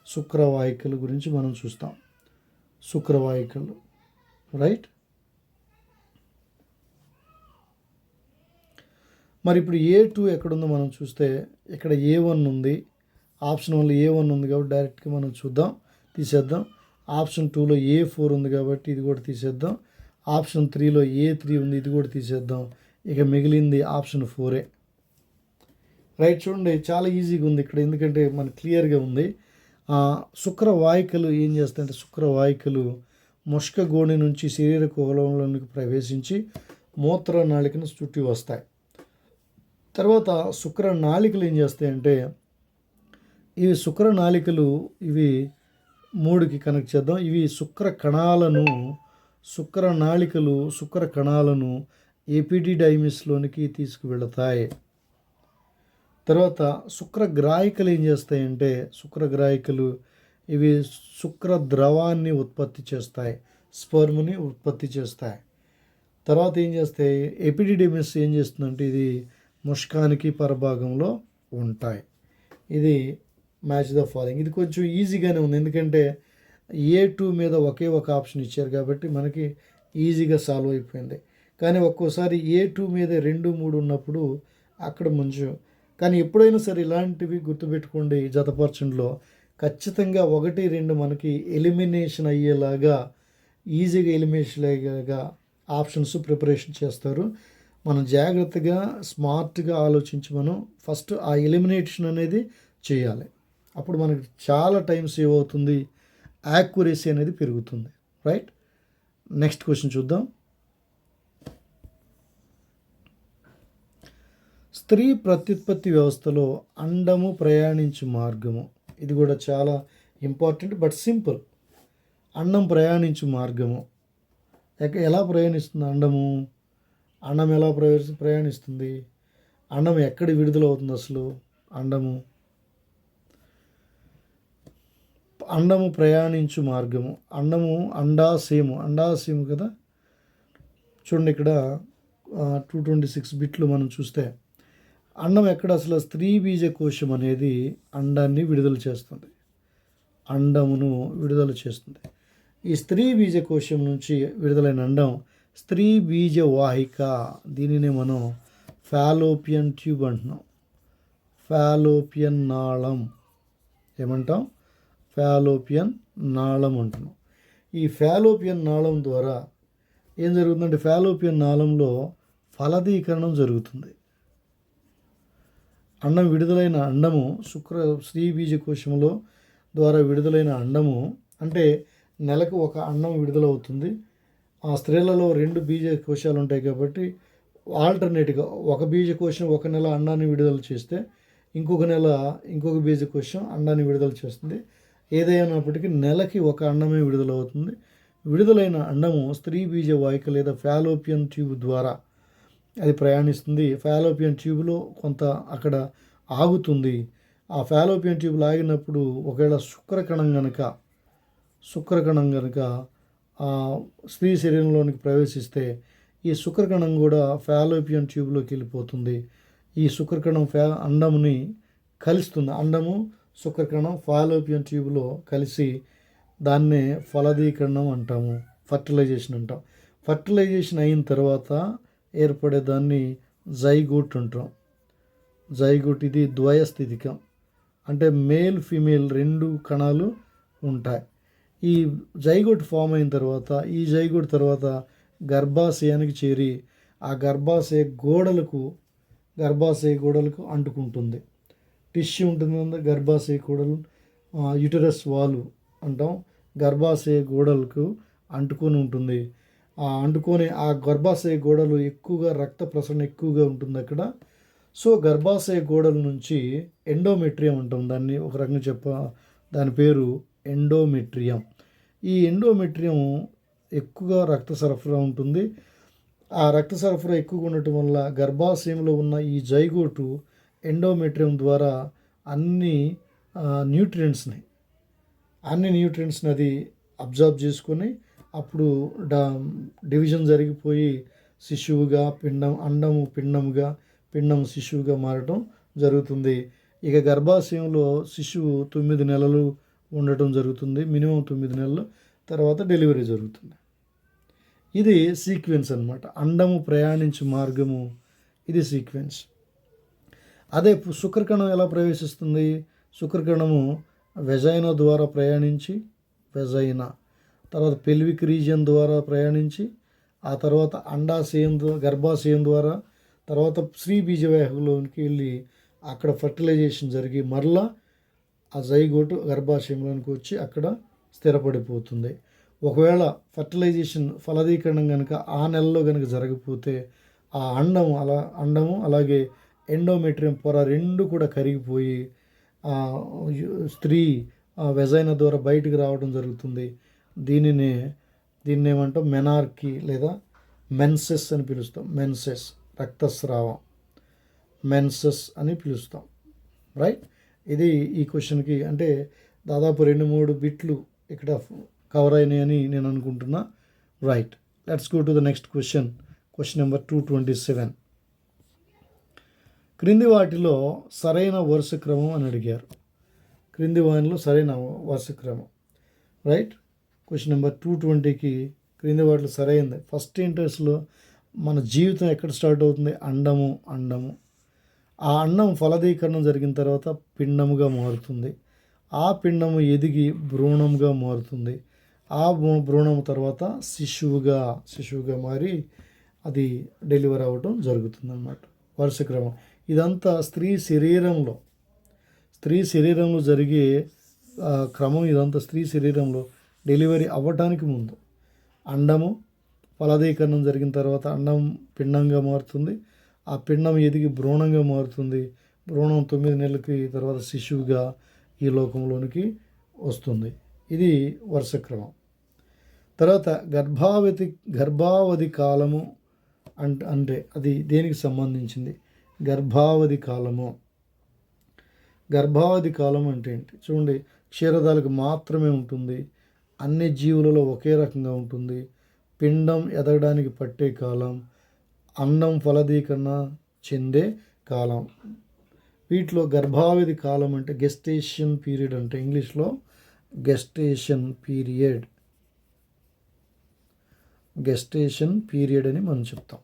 శుక్రవాహికల గురించి మనం చూస్తాం. శుక్రవాహికలు, రైట్. మరి ఇప్పుడు A2 ఎక్కడుందో మనం చూస్తే ఇక్కడ A1 ఉంది. ఆప్షన్ 1లో A1 ఉంది కాబట్టి డైరెక్ట్గా మనం తీసేద్దాం. ఆప్షన్ 2లో A4 ఉంది కాబట్టి ఇది కూడా తీసేద్దాం. ఆప్షన్ 3లో A3 ఉంది, ఇది కూడా తీసేద్దాం. ఇక మిగిలింది ఆప్షన్ 4. రైట్, చూడండి చాలా ఈజీగా ఉంది ఇక్కడ, ఎందుకంటే మనకు క్లియర్గా ఉంది. శుక్రవాహికలు ఏం చేస్తాయంటే, శుక్రవాహికలు ముష్కగోణి నుంచి శరీర కుహరంలోనికి ప్రవేశించి మూత్రనాళికను చుట్టి వస్తాయి. తర్వాత శుక్రనాళికలు ఏం చేస్తాయంటే, ఇవి శుక్రనాళికలు ఇవి 3కి కనెక్ట్ చేద్దాం. ఇవి శుక్ర కణాలను ఎపిడిడైమిస్లోనికి తీసుకువెళతాయి. తర్వాత శుక్రగ్రాహికలు ఏం చేస్తాయంటే, శుక్రగ్రాహికలు ఇవి శుక్ర ద్రవాన్ని ఉత్పత్తి చేస్తాయి, స్పర్మ్ని ఉత్పత్తి చేస్తాయి. తర్వాత ఏం చేస్తాయి, ఎపిడిడైమిస్ ఏం చేస్తుందంటే ఇది ముష్కానికి పరభాగంలో ఉంటాయి. ఇది మ్యాచ్ ద ఫాలోయింగ్. ఇది కొంచెం ఈజీగానే ఉంది, ఎందుకంటే A2 మీద ఒకే ఒక ఆప్షన్ ఇచ్చారు కాబట్టి మనకి ఈజీగా సాల్వ్ అయిపోయింది. కానీ ఒక్కోసారి A2 మీద 2, 3 ఉన్నప్పుడు అక్కడ మంచు. కానీ ఎప్పుడైనా సరే ఇలాంటివి గుర్తుపెట్టుకోండి, జతపరచంలో ఖచ్చితంగా 1, 2 మనకి ఎలిమినేషన్ అయ్యేలాగా, ఈజీగా ఎలిమినేషన్ అయ్యేలాగా ఆప్షన్స్ ప్రిపరేషన్ చేస్తారు. మనం జాగ్రత్తగా స్మార్ట్గా ఆలోచించి మనం ఫస్ట్ ఆ ఎలిమినేషన్ అనేది చేయాలి. అప్పుడు మనకి చాలా టైం సేవ్ అవుతుంది, యాక్యురసీ అనేది పెరుగుతుంది, రైట్. నెక్స్ట్ క్వశ్చన్ చూద్దాం. స్త్రీ ప్రత్యుత్పత్తి వ్యవస్థలో అండము ప్రయాణించు మార్గము, ఇది కూడా చాలా ఇంపార్టెంట్ బట్ సింపుల్. అండం ప్రయాణించు మార్గము ఎలా ప్రయాణిస్తుంది? అండం ఎలా ప్రయాణిస్తుంది? అండం ఎక్కడ విడుదలవుతుంది అసలు? అండము ప్రయాణించు మార్గము, అండాశయము కదా. చూడండి ఇక్కడ 226 బిట్లు మనం చూస్తే అండం ఎక్కడ అసలు? స్త్రీ బీజ కోశం అనేది అండాన్ని విడుదల చేస్తుంది, అండమును విడుదల చేస్తుంది. ఈ స్త్రీ బీజ కోశం నుంచి విడుదలైన అండం స్త్రీ బీజ వాహిక. దీనినే మనం ఫాలోపియన్ ట్యూబ్ అంటున్నాం, ఫాలోపియన్ నాళం ఏమంటాం? ఫాలోపియన్ నాళం అంటున్నాం. ఈ ఫాలోపియన్ నాళం ద్వారా ఏం జరుగుతుందంటే, ఫాలోపియన్ నాళంలో ఫలదీకరణం జరుగుతుంది. అండం విడుదలైన అండము స్త్రీ బీజ కోశంలో ద్వారా విడుదలైన అండము అంటే నెలకు ఒక అండం విడుదలవుతుంది. ఆ స్త్రీలలో 2 బీజ కోశాలు ఉంటాయి కాబట్టి ఆల్టర్నేట్గా ఒక బీజకోశం ఒక నెల అండాన్ని విడుదల చేస్తే ఇంకొక నెల ఇంకొక బీజకోశం అండాన్ని విడుదల చేస్తుంది. ఏదైనప్పటికీ నెలకి ఒక అండమే విడుదలవుతుంది. విడుదలైన అండము స్త్రీ బీజ వాహిక లేదా ఫాలోపియన్ ట్యూబ్ ద్వారా అది ప్రయాణిస్తుంది. ఫాలోపియన్ ట్యూబ్లో కొంత అక్కడ ఆగుతుంది. ఆ ఫాలోపియన్ ట్యూబ్లో ఆగినప్పుడు ఒకవేళ శుక్రకణం కనుక స్త్రీ శరీరంలోనికి ప్రవేశిస్తే ఈ శుక్రకణం కూడా ఫాలోపియన్ ట్యూబ్లోకి వెళ్ళిపోతుంది. ఈ శుక్రకణం అండముని కలుస్తుంది. అండము శుక్రకణం ఫాలోపియన్ ట్యూబ్లో కలిసి దాన్నే ఫలదీకరణం అంటాము, ఫర్టిలైజేషన్ అంటాం. ఫర్టిలైజేషన్ అయిన తర్వాత ఏర్పడే దాన్ని జైగోట్ అంటాం. జైగోట్ ఇది ద్వయస్థితికం, అంటే మేల్ ఫీమేల్ 2 కణాలు ఉంటాయి. ఈ జైగోట్ ఫామ్ అయిన తర్వాత ఈ జైగోట్ తర్వాత గర్భాశయానికి చేరి ఆ గర్భాశయ గోడలకు అంటుకుంటుంది. టిష్యూ ఉంటుంది కదా గర్భాశయ గోడలు, యూటరస్ వాల్ అంటాం. గర్భాశయ గోడలకు అంటుకొని ఉంటుంది. అంటుకొని ఆ గర్భాశయ గోడలు ఎక్కువగా రక్త ప్రసరణ ఎక్కువగా ఉంటుంది అక్కడ. సో గర్భాశయ గోడల నుంచి ఎండోమెట్రియం అంటాం దాన్ని, ఒక రకంగా దాని పేరు ఎండోమెట్రియం. ఈ ఎండోమెట్రియం ఎక్కువగా రక్త సరఫరా ఉంటుంది. ఆ రక్త సరఫరా ఎక్కువగా ఉండటం వల్ల గర్భాశయంలో ఉన్న ఈ జైగోటు ఎండోమెట్రియం ద్వారా అన్ని న్యూట్రియంట్స్ని అది అబ్జర్వ్ చేసుకొని అప్పుడు డివిజన్ జరిగిపోయి శిశువుగా పిండం శిశువుగా మారటం జరుగుతుంది. ఇక గర్భాశయంలో శిశువు 9 నెలలు ఉండటం జరుగుతుంది, మినిమం 9 నెలలు. తర్వాత డెలివరీ జరుగుతుంది. ఇది సీక్వెన్స్ అన్నమాట. అండము ప్రయాణించు మార్గము, ఇది సీక్వెన్స్. అదే శుక్రకణం ఎలా ప్రవేశిస్తుంది? శుక్రకణము వెజైనా ద్వారా ప్రయాణించి, వెజైనా తర్వాత పెల్విక్ రీజియన్ ద్వారా ప్రయాణించి, ఆ తర్వాత అండాశయం గర్భాశయం ద్వారా, తర్వాత స్త్రీ బీజవాహికలోనికి వెళ్ళి అక్కడ ఫర్టిలైజేషన్ జరిగి మరలా ఆ జైగోటు గర్భాశయంలోనికి వచ్చి అక్కడ స్థిరపడిపోతుంది. ఒకవేళ ఫర్టిలైజేషన్ ఫలదీకరణం కనుక ఆ నెలలో కనుక జరగకపోతే ఆ అండము అలాగే ఎండోమెట్రియం పొర రెండు కూడా కరిగిపోయి స్త్రీ వెజైనా ద్వారా బయటికి రావడం జరుగుతుంది. దీన్ని ఏమంటాం? మెనార్కీ లేదా మెన్సెస్ అని పిలుస్తాం. మెన్సెస్ రక్తస్రావం, మెన్సెస్ అని పిలుస్తాం. రైట్. ఇది ఈ క్వశ్చన్కి అంటే దాదాపు 2-3 బిట్లు ఇక్కడ కవర్ అయినాయని నేను అనుకుంటున్నా. Right. Let's go to the next question. Question number 227. క్రింది వాటిలో సరైన వరుస క్రమం అని అడిగారు. క్రింది వాటిలో సరైన వరుస క్రమం. రైట్. క్వశ్చన్ నెంబర్ 220కి క్రింది వాటిలో సరైనది. ఫస్ట్ ఇంట్రెస్ట్లో మన జీవితం ఎక్కడ స్టార్ట్ అవుతుంది? అండము. ఆ అండం ఫలదీకరణం జరిగిన తర్వాత పిండముగా మారుతుంది. ఆ పిండము ఎదిగి భ్రూణంగా మారుతుంది. ఆ భ్రూణం తర్వాత శిశువుగా మారి అది డెలివరీ అవ్వటం జరుగుతుంది అన్నమాట. వరుస క్రమం ఇదంతా స్త్రీ శరీరంలో జరిగే క్రమం. ఇదంతా స్త్రీ శరీరంలో డెలివరీ అవ్వటానికి ముందు అండము ఫలదీకరణం జరిగిన తర్వాత అండం పిండంగా మారుతుంది. ఆ పిండం ఎదిగి భ్రూణంగా మారుతుంది. భ్రూణం 9 నెలలకి తర్వాత శిశువుగా ఈ లోకంలోనికి వస్తుంది. ఇది వరుస క్రమం. తర్వాత గర్భావధి కాలము అంటే అది దేనికి సంబంధించింది? గర్భావధి కాలం అంటే ఏంటి? చూడండి, క్షీరదాలకు మాత్రమే ఉంటుంది. అన్ని జీవులలో ఒకే రకంగా ఉంటుంది. పిండం ఎదగడానికి పట్టే కాలం, అండం ఫలదీకరణ చెందే కాలం. వీటిలో గర్భావధి కాలం అంటే గెస్టేషన్ పీరియడ్, అంటే ఇంగ్లీష్లో గెస్టేషన్ పీరియడ్ అని మనం చెప్తాం.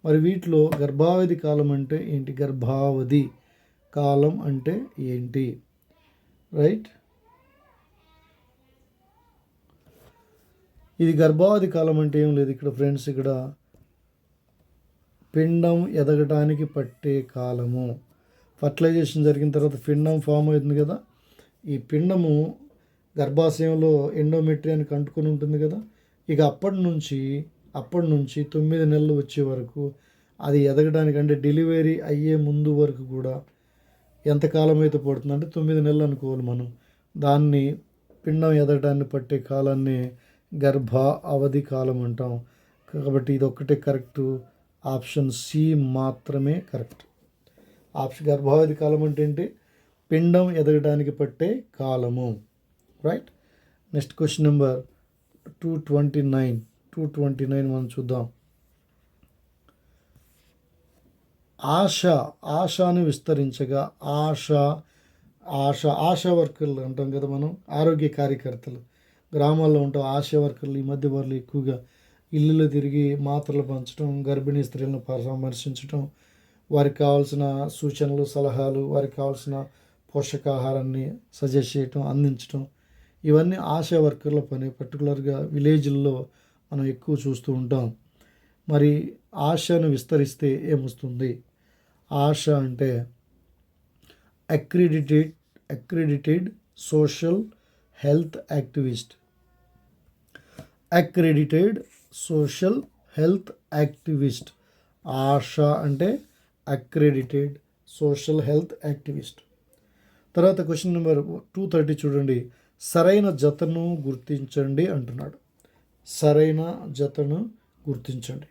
మరి వీటిలో గర్భావధి కాలం అంటే ఏంటి? గర్భావధి కాలం అంటే ఏంటి? రైట్. ఇది గర్భావధి కాలం అంటే ఏం లేదు ఇక్కడ ఫ్రెండ్స్. ఇక్కడ పిండం ఎదగడానికి పట్టే కాలము. ఫర్టిలైజేషన్ జరిగిన తర్వాత పిండం ఫామ్ అవుతుంది కదా. ఈ పిండము గర్భాశయంలో ఎండోమెట్రియానికి అంటుకొని ఉంటుంది కదా. ఇక అప్పటి నుంచి 9 నెలలు వచ్చే వరకు అది ఎదగడానికి, అంటే డెలివరీ అయ్యే ముందు వరకు కూడా ఎంతకాలం అయితే పడుతుంది అంటే 9 నెలలు అనుకోవాలి మనం. దాన్ని పిండం ఎదగడాన్ని పట్టే కాలాన్ని గర్భ అవధి కాలం అంటాం. కాబట్టి ఇది ఒక్కటే కరెక్ట్. ఆప్షన్ సి మాత్రమే కరెక్ట్. గర్భావధి కాలం అంటే ఏంటి? పిండం ఎదగడానికి పట్టే కాలము. రైట్. నెక్స్ట్ క్వశ్చన్ నెంబర్ 229 మనం చూద్దాం. ఆశను విస్తరించగా ఆశా వర్కర్లు అంటాం కదా మనం, ఆరోగ్య కార్యకర్తలు గ్రామాల్లో ఉంటాం. ఆశా వర్కర్లు ఈ మధ్య వాళ్ళు ఎక్కువగా ఇల్లులో తిరిగి మాత్రలు పంచడం, గర్భిణీ స్త్రీలను పరామర్శించడం, వారికి కావాల్సిన సూచనలు సలహాలు, వారికి కావాల్సిన పోషకాహారాన్ని సజెస్ట్ చేయటం, అందించడం, ఇవన్నీ ఆశా వర్కర్ల పని. పర్టికులర్గా విలేజ్ల్లో మనం ఎక్కువ చూస్తూ ఉంటాం. మరి ఆశను విస్తరిస్తే ఏమొస్తుంది? ఆశ అంటే అక్రిడిటెడ్ సోషల్ హెల్త్ యాక్టివిస్ట్. ఆశ అంటే అక్రెడిటెడ్ సోషల్ హెల్త్ యాక్టివిస్ట్. తర్వాత క్వశ్చన్ నెంబర్ 230 చూడండి. సరైన జతను గుర్తించండి అంటున్నాడు. సరైన జతను గుర్తించండి.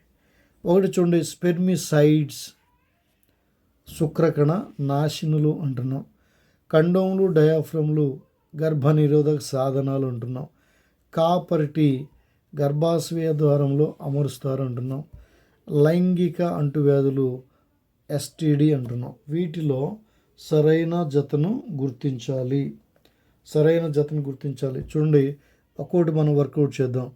ఒకటి చూడండి, స్పెర్మిసైడ్స్ శుక్రకణ నాశినులు అంటున్నాం. కండోములు, డయాఫ్రమ్లు గర్భనిరోధక సాధనాలు అంటున్నాం. కాపర్టీ గర్భాశయ ద్వారంలో అమరుస్తారు అంటున్నాం. లైంగిక అంటువ్యాధులు STD అంటున్నాం. వీటిలో సరైన జతను గుర్తించాలి. చూడండి, ఒక్కోటి మనం వర్కౌట్ చేద్దాం.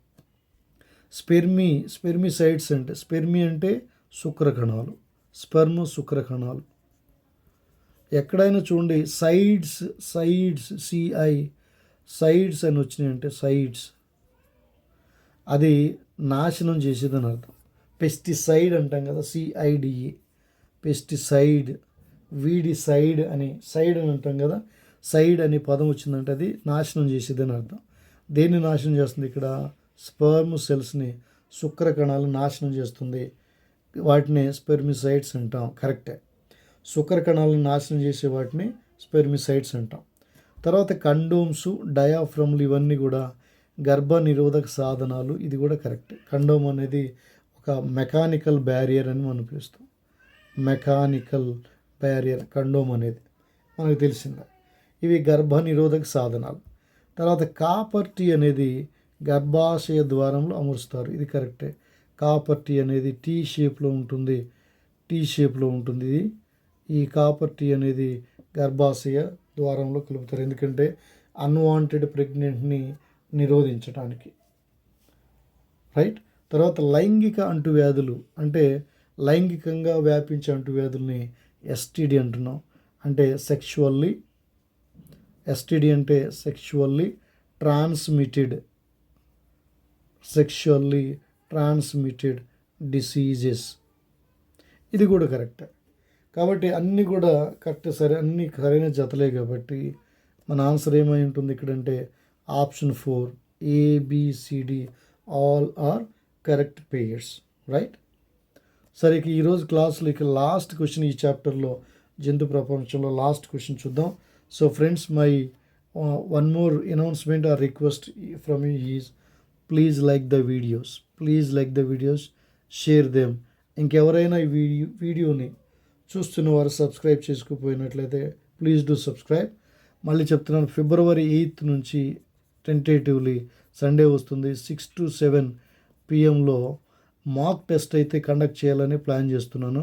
స్పెర్మిసైడ్స్ అంటే స్పెర్మి అంటే శుక్రకణాలు, స్పెర్మ్ శుక్రకణాలు. ఎక్కడైనా చూడండి సైడ్స్ సైడ్స్ అని వచ్చినాయంటే సైడ్స్ అది నాశనం చేసేదని అర్థం. పెస్టిసైడ్ అంటాం కదా, సిఐడిఈ, పెస్టిసైడ్. సైడ్ అని అంటాం కదా, సైడ్ అనే పదం వచ్చిందంటే అది నాశనం చేసేదని అర్థం. దేన్ని నాశనం చేస్తుంది ఇక్కడ? స్పర్మ్ సెల్స్ని, శుక్రకణాలను నాశనం చేస్తుంది. వాటిని స్పెర్మిసైడ్స్ అంటాం. కరెక్టే, శుక్రకణాలను నాశనం చేసే వాటిని స్పెర్మిసైడ్స్ అంటాం. తర్వాత కండోమ్స్, డయాఫ్రమ్లు ఇవన్నీ కూడా గర్భ నిరోధక సాధనాలు. ఇది కూడా కరెక్ట్. కండోమ్ అనేది ఒక మెకానికల్ బ్యారియర్ అని మనం పిలుస్తాం. మెకానికల్ బ్యారియర్ కండోమ్ అనేది మనకు తెలిసిందే. ఇవి గర్భ నిరోధక సాధనాలు. తర్వాత కాపర్ టీ అనేది గర్భాశయ ద్వారంలో అమరుస్తారు. ఇది కరెక్టే. కాపర్ టీ అనేది టీ షేప్లో ఉంటుంది. ఇది ఈ కాపర్ టీ అనేది గర్భాశయ ద్వారంలో కలుపుతారు. ఎందుకంటే అన్వాంటెడ్ ప్రెగ్నెంట్ని నిరోధించడానికి. రైట్. తర్వాత లైంగిక అంటువ్యాధులు అంటే లైంగికంగా వ్యాపించే అంటువ్యాధుల్ని ఎస్టీడీ అంటున్నాం. అంటే ఎస్టీడీ అంటే సెక్షువల్లీ ట్రాన్స్మిటెడ్ డిసీజెస్. ఇది కూడా కరెక్టే. కాబట్టి అన్నీ కూడా కరెక్ట్, అన్నీ సరైన జతలే. కాబట్టి మన ఆన్సర్ ఏమై ఉంటుంది ఇక్కడంటే option 4 ABCD all are correct pairs. Right. సరే, ఇక ఈరోజు క్లాస్లో ఇక లాస్ట్ క్వశ్చన్, ఈ చాప్టర్లో జంతు ప్రపంచంలో లాస్ట్ క్వశ్చన్ చూద్దాం. So friends, my one more announcement or request from you is please like the videos, share them. ఇంకెవరైనా ఈ వీడియోని చూస్తున్న వారు సబ్స్క్రైబ్ చేసుకోపోయినట్లయితే ప్లీజ్ డూ సబ్స్క్రైబ్. మళ్ళీ చెప్తున్నాను, February 8th నుంచి టెంటేటివ్లీ సండే వస్తుంది. 6 to 7 PM మాక్ టెస్ట్ అయితే కండక్ట్ చేయాలని ప్లాన్ చేస్తున్నాను.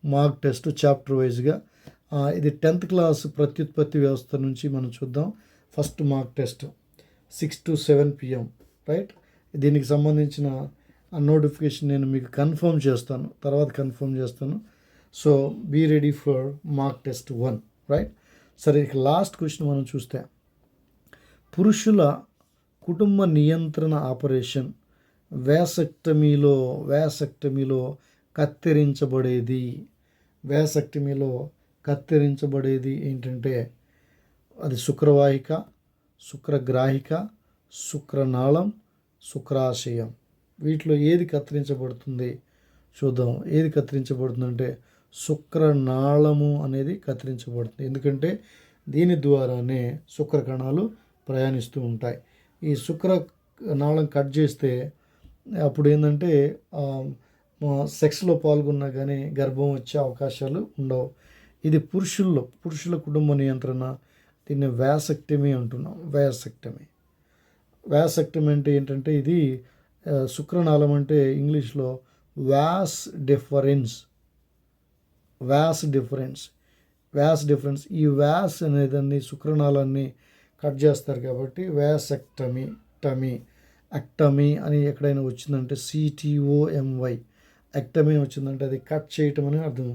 మాక్ టెస్ట్ చాప్టర్ వైజ్గా. ఇది 10th క్లాస్ ప్రత్యుత్పత్తి వ్యవస్థ నుంచి మనం చూద్దాం. First mock test 6 to 7 PM. Right. దీనికి సంబంధించిన నోటిఫికేషన్ నేను మీకు కన్ఫర్మ్ చేస్తాను. So be ready for mock test 1. Right. సరే, ఇక లాస్ట్ క్వశ్చన్ మనం చూస్తే, పురుషుల కుటుంబ నియంత్రణ ఆపరేషన్ వ్యాసెక్టమీలో కత్తిరించబడేది ఏంటంటే అది శుక్రవాహిక, శుక్రగ్రాహిక, శుక్రనాళం, శుక్రాశయం. వీటిలో ఏది కత్తిరించబడుతుంది చూద్దాం. ఏది కత్తిరించబడుతుందంటే శుక్రనాళము అనేది కత్తిరించబడుతుంది. ఎందుకంటే దీని ద్వారానే శుక్రకణాలు ప్రయాణిస్తూ ఉంటాయి. ఈ శుక్రనాళం కట్ చేస్తే అప్పుడు ఏంటంటే సెక్స్లో పాల్గొన్నా కానీ గర్భం వచ్చే అవకాశాలు ఉండవు. ఇది పురుషుల కుటుంబ నియంత్రణ. దీన్ని వ్యాసెక్టమీ అంటున్నాం. వ్యాసెక్టమీ అంటే ఏంటంటే ఇది శుక్రనాళం అంటే ఇంగ్లీష్లో వ్యాస్ డిఫరెన్స్. ఈ వ్యాస్ అనేదాన్ని శుక్రనాళాన్ని కట్ చేస్తారు కాబట్టి యాక్టమీ అని ఎక్కడైనా వచ్చిందంటే CTOMY యాక్టమీ వచ్చిందంటే అది కట్ చేయటం అని అర్థం.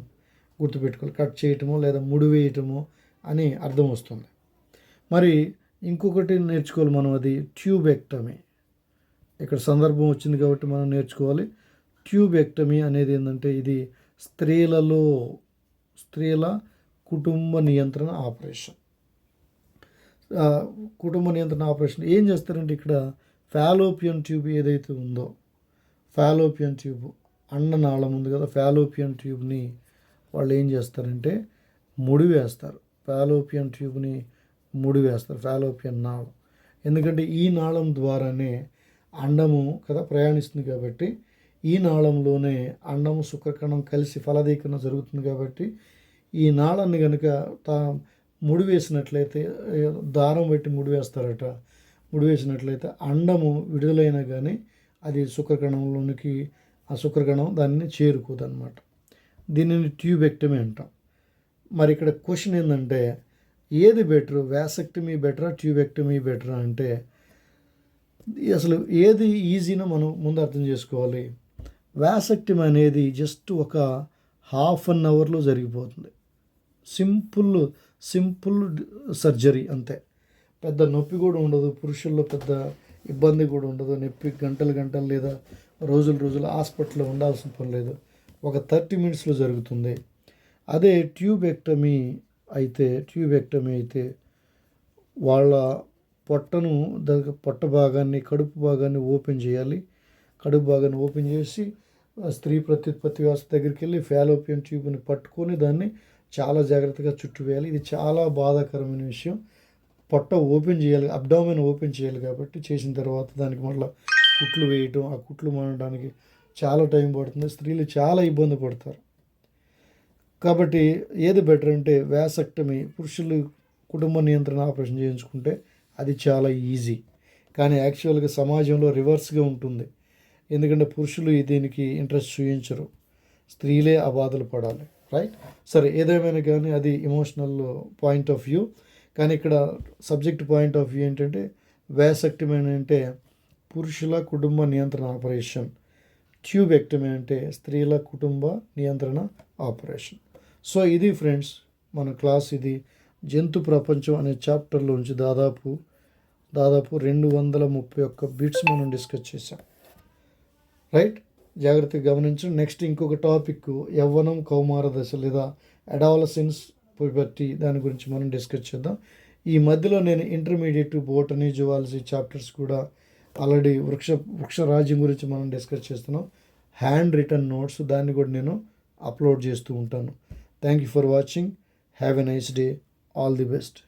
గుర్తుపెట్టుకోవాలి, కట్ చేయటమో లేదా ముడివేయటమో అని అర్థం వస్తుంది. మరి ఇంకొకటి నేర్చుకోవాలి మనం, అది ట్యూబెక్టమీ. ఇక్కడ సందర్భం వచ్చింది కాబట్టి మనం నేర్చుకోవాలి. ట్యూబెక్టమీ అనేది ఏంటంటే ఇది స్త్రీల కుటుంబ నియంత్రణ ఆపరేషన్. ఏం చేస్తారంటే ఇక్కడ ఫాలోపియన్ ట్యూబ్ ఏదైతే ఉందో, ఫాలోపియన్ ట్యూబ్ అండనాళం ఉంది కదా, ఫాలోపియన్ ట్యూబ్ని వాళ్ళు ఏం చేస్తారంటే ముడివేస్తారు. ఫాలోపియన్ నాళం. ఎందుకంటే ఈ నాళం ద్వారానే అండము కదా ప్రయాణిస్తుంది కాబట్టి ఈ నాళంలోనే అండము శుక్రకణం కలిసి ఫలదీకరణ జరుగుతుంది. కాబట్టి ఈ నాళాన్ని కనుక ముడివేసినట్లయితే, దారం పెట్టి ముడివేసినట్లయితే అండము విడుదలైనా కానీ అది శుక్రకణంలోనికి, ఆ శుక్రకణం దాన్ని చేరుకోదన్నమాట. దీనిని ట్యూబెక్టమీ అంటాం. మరి ఇక్కడ క్వశ్చన్ ఏంటంటే ఏది బెటర్, వ్యాసెక్టమీ బెటరా ట్యూబెక్టమీ బెటరా అంటే అసలు ఏది ఈజీనో మనం ముందు అర్థం చేసుకోవాలి. వ్యాసక్టమీ అనేది జస్ట్ ఒక హాఫ్ అన్ అవర్లో జరిగిపోతుంది. సింపుల్ సింపుల్ సర్జరీ అంతే. పెద్ద నొప్పి కూడా ఉండదు. పురుషుల్లో పెద్ద ఇబ్బంది కూడా ఉండదు. నొప్పి గంటలు గంటలు లేదా రోజులు హాస్పిటల్లో ఉండాల్సిన పని లేదు. ఒక 30 మినిట్స్లో జరుగుతుంది. అదే ట్యూబెక్టమీ అయితే వాళ్ళ పొట్టను పొట్ట భాగాన్ని, కడుపు భాగాన్ని ఓపెన్ చేయాలి. కడుపు భాగాన్ని ఓపెన్ చేసి స్త్రీ ప్రత్యుత్పత్తి వ్యవస్థ దగ్గరికి వెళ్ళి ఫాలోపియన్ ట్యూబ్ని పట్టుకొని దాన్ని చాలా జాగ్రత్తగా చుట్టువేయాలి. ఇది చాలా బాధాకరమైన విషయం. పొట్ట ఓపెన్ చేయాలి, అబ్డామిన్ ఓపెన్ చేయాలి. కాబట్టి చేసిన తర్వాత దానికి మళ్ళీ కుట్లు వేయటం, ఆ కుట్లు మానడానికి చాలా టైం పడుతుంది. స్త్రీలు చాలా ఇబ్బంది పడతారు. కాబట్టి ఏది బెటర్ అంటే వ్యాసక్టమీ. పురుషులు కుటుంబ నియంత్రణ ఆపరేషన్ చేయించుకుంటే అది చాలా ఈజీ. కానీ యాక్చువల్గా సమాజంలో రివర్స్గా ఉంటుంది. ఎందుకంటే పురుషులు దీనికి ఇంట్రెస్ట్ చూపించరు, స్త్రీలే ఆ బాధలు పడాలి. రైట్? సరే, ఏదేమైనా కానీ అది ఎమోషనల్ పాయింట్ ఆఫ్ వ్యూ. కానీ ఇక్కడ సబ్జెక్ట్ పాయింట్ ఆఫ్ వ్యూ ఏంటంటే వ్యాసక్టమీ అంటే పురుషుల కుటుంబ నియంత్రణ ఆపరేషన్, ట్యూబెక్టమీ అంటే స్త్రీల కుటుంబ నియంత్రణ ఆపరేషన్. సో ఇది ఫ్రెండ్స్ మన క్లాస్. ఇది జంతు ప్రపంచం అనే చాప్టర్లోంచి దాదాపు 231 బిట్స్ మనం డిస్కస్ చేసాం. రైట్? జాగ్రత్తగా గమనించండి. నెక్స్ట్ ఇంకొక టాపిక్ యవ్వనం, కౌమార దశ లేదా అడాలసెన్స్, పుబర్టీ, దాని గురించి మనం డిస్కస్ చేద్దాం. ఈ మధ్యలో నేను ఇంటర్మీడియట్, బోటనీ, జువాలజీ చాప్టర్స్ కూడా ఆల్రెడీ వృక్షరాజ్యం గురించి మనం డిస్కస్ చేస్తున్నాం. హ్యాండ్ రిటన్ నోట్స్, దాన్ని కూడా నేను అప్లోడ్ చేస్తూ ఉంటాను. Thank you for watching. Have a nice day. All the best.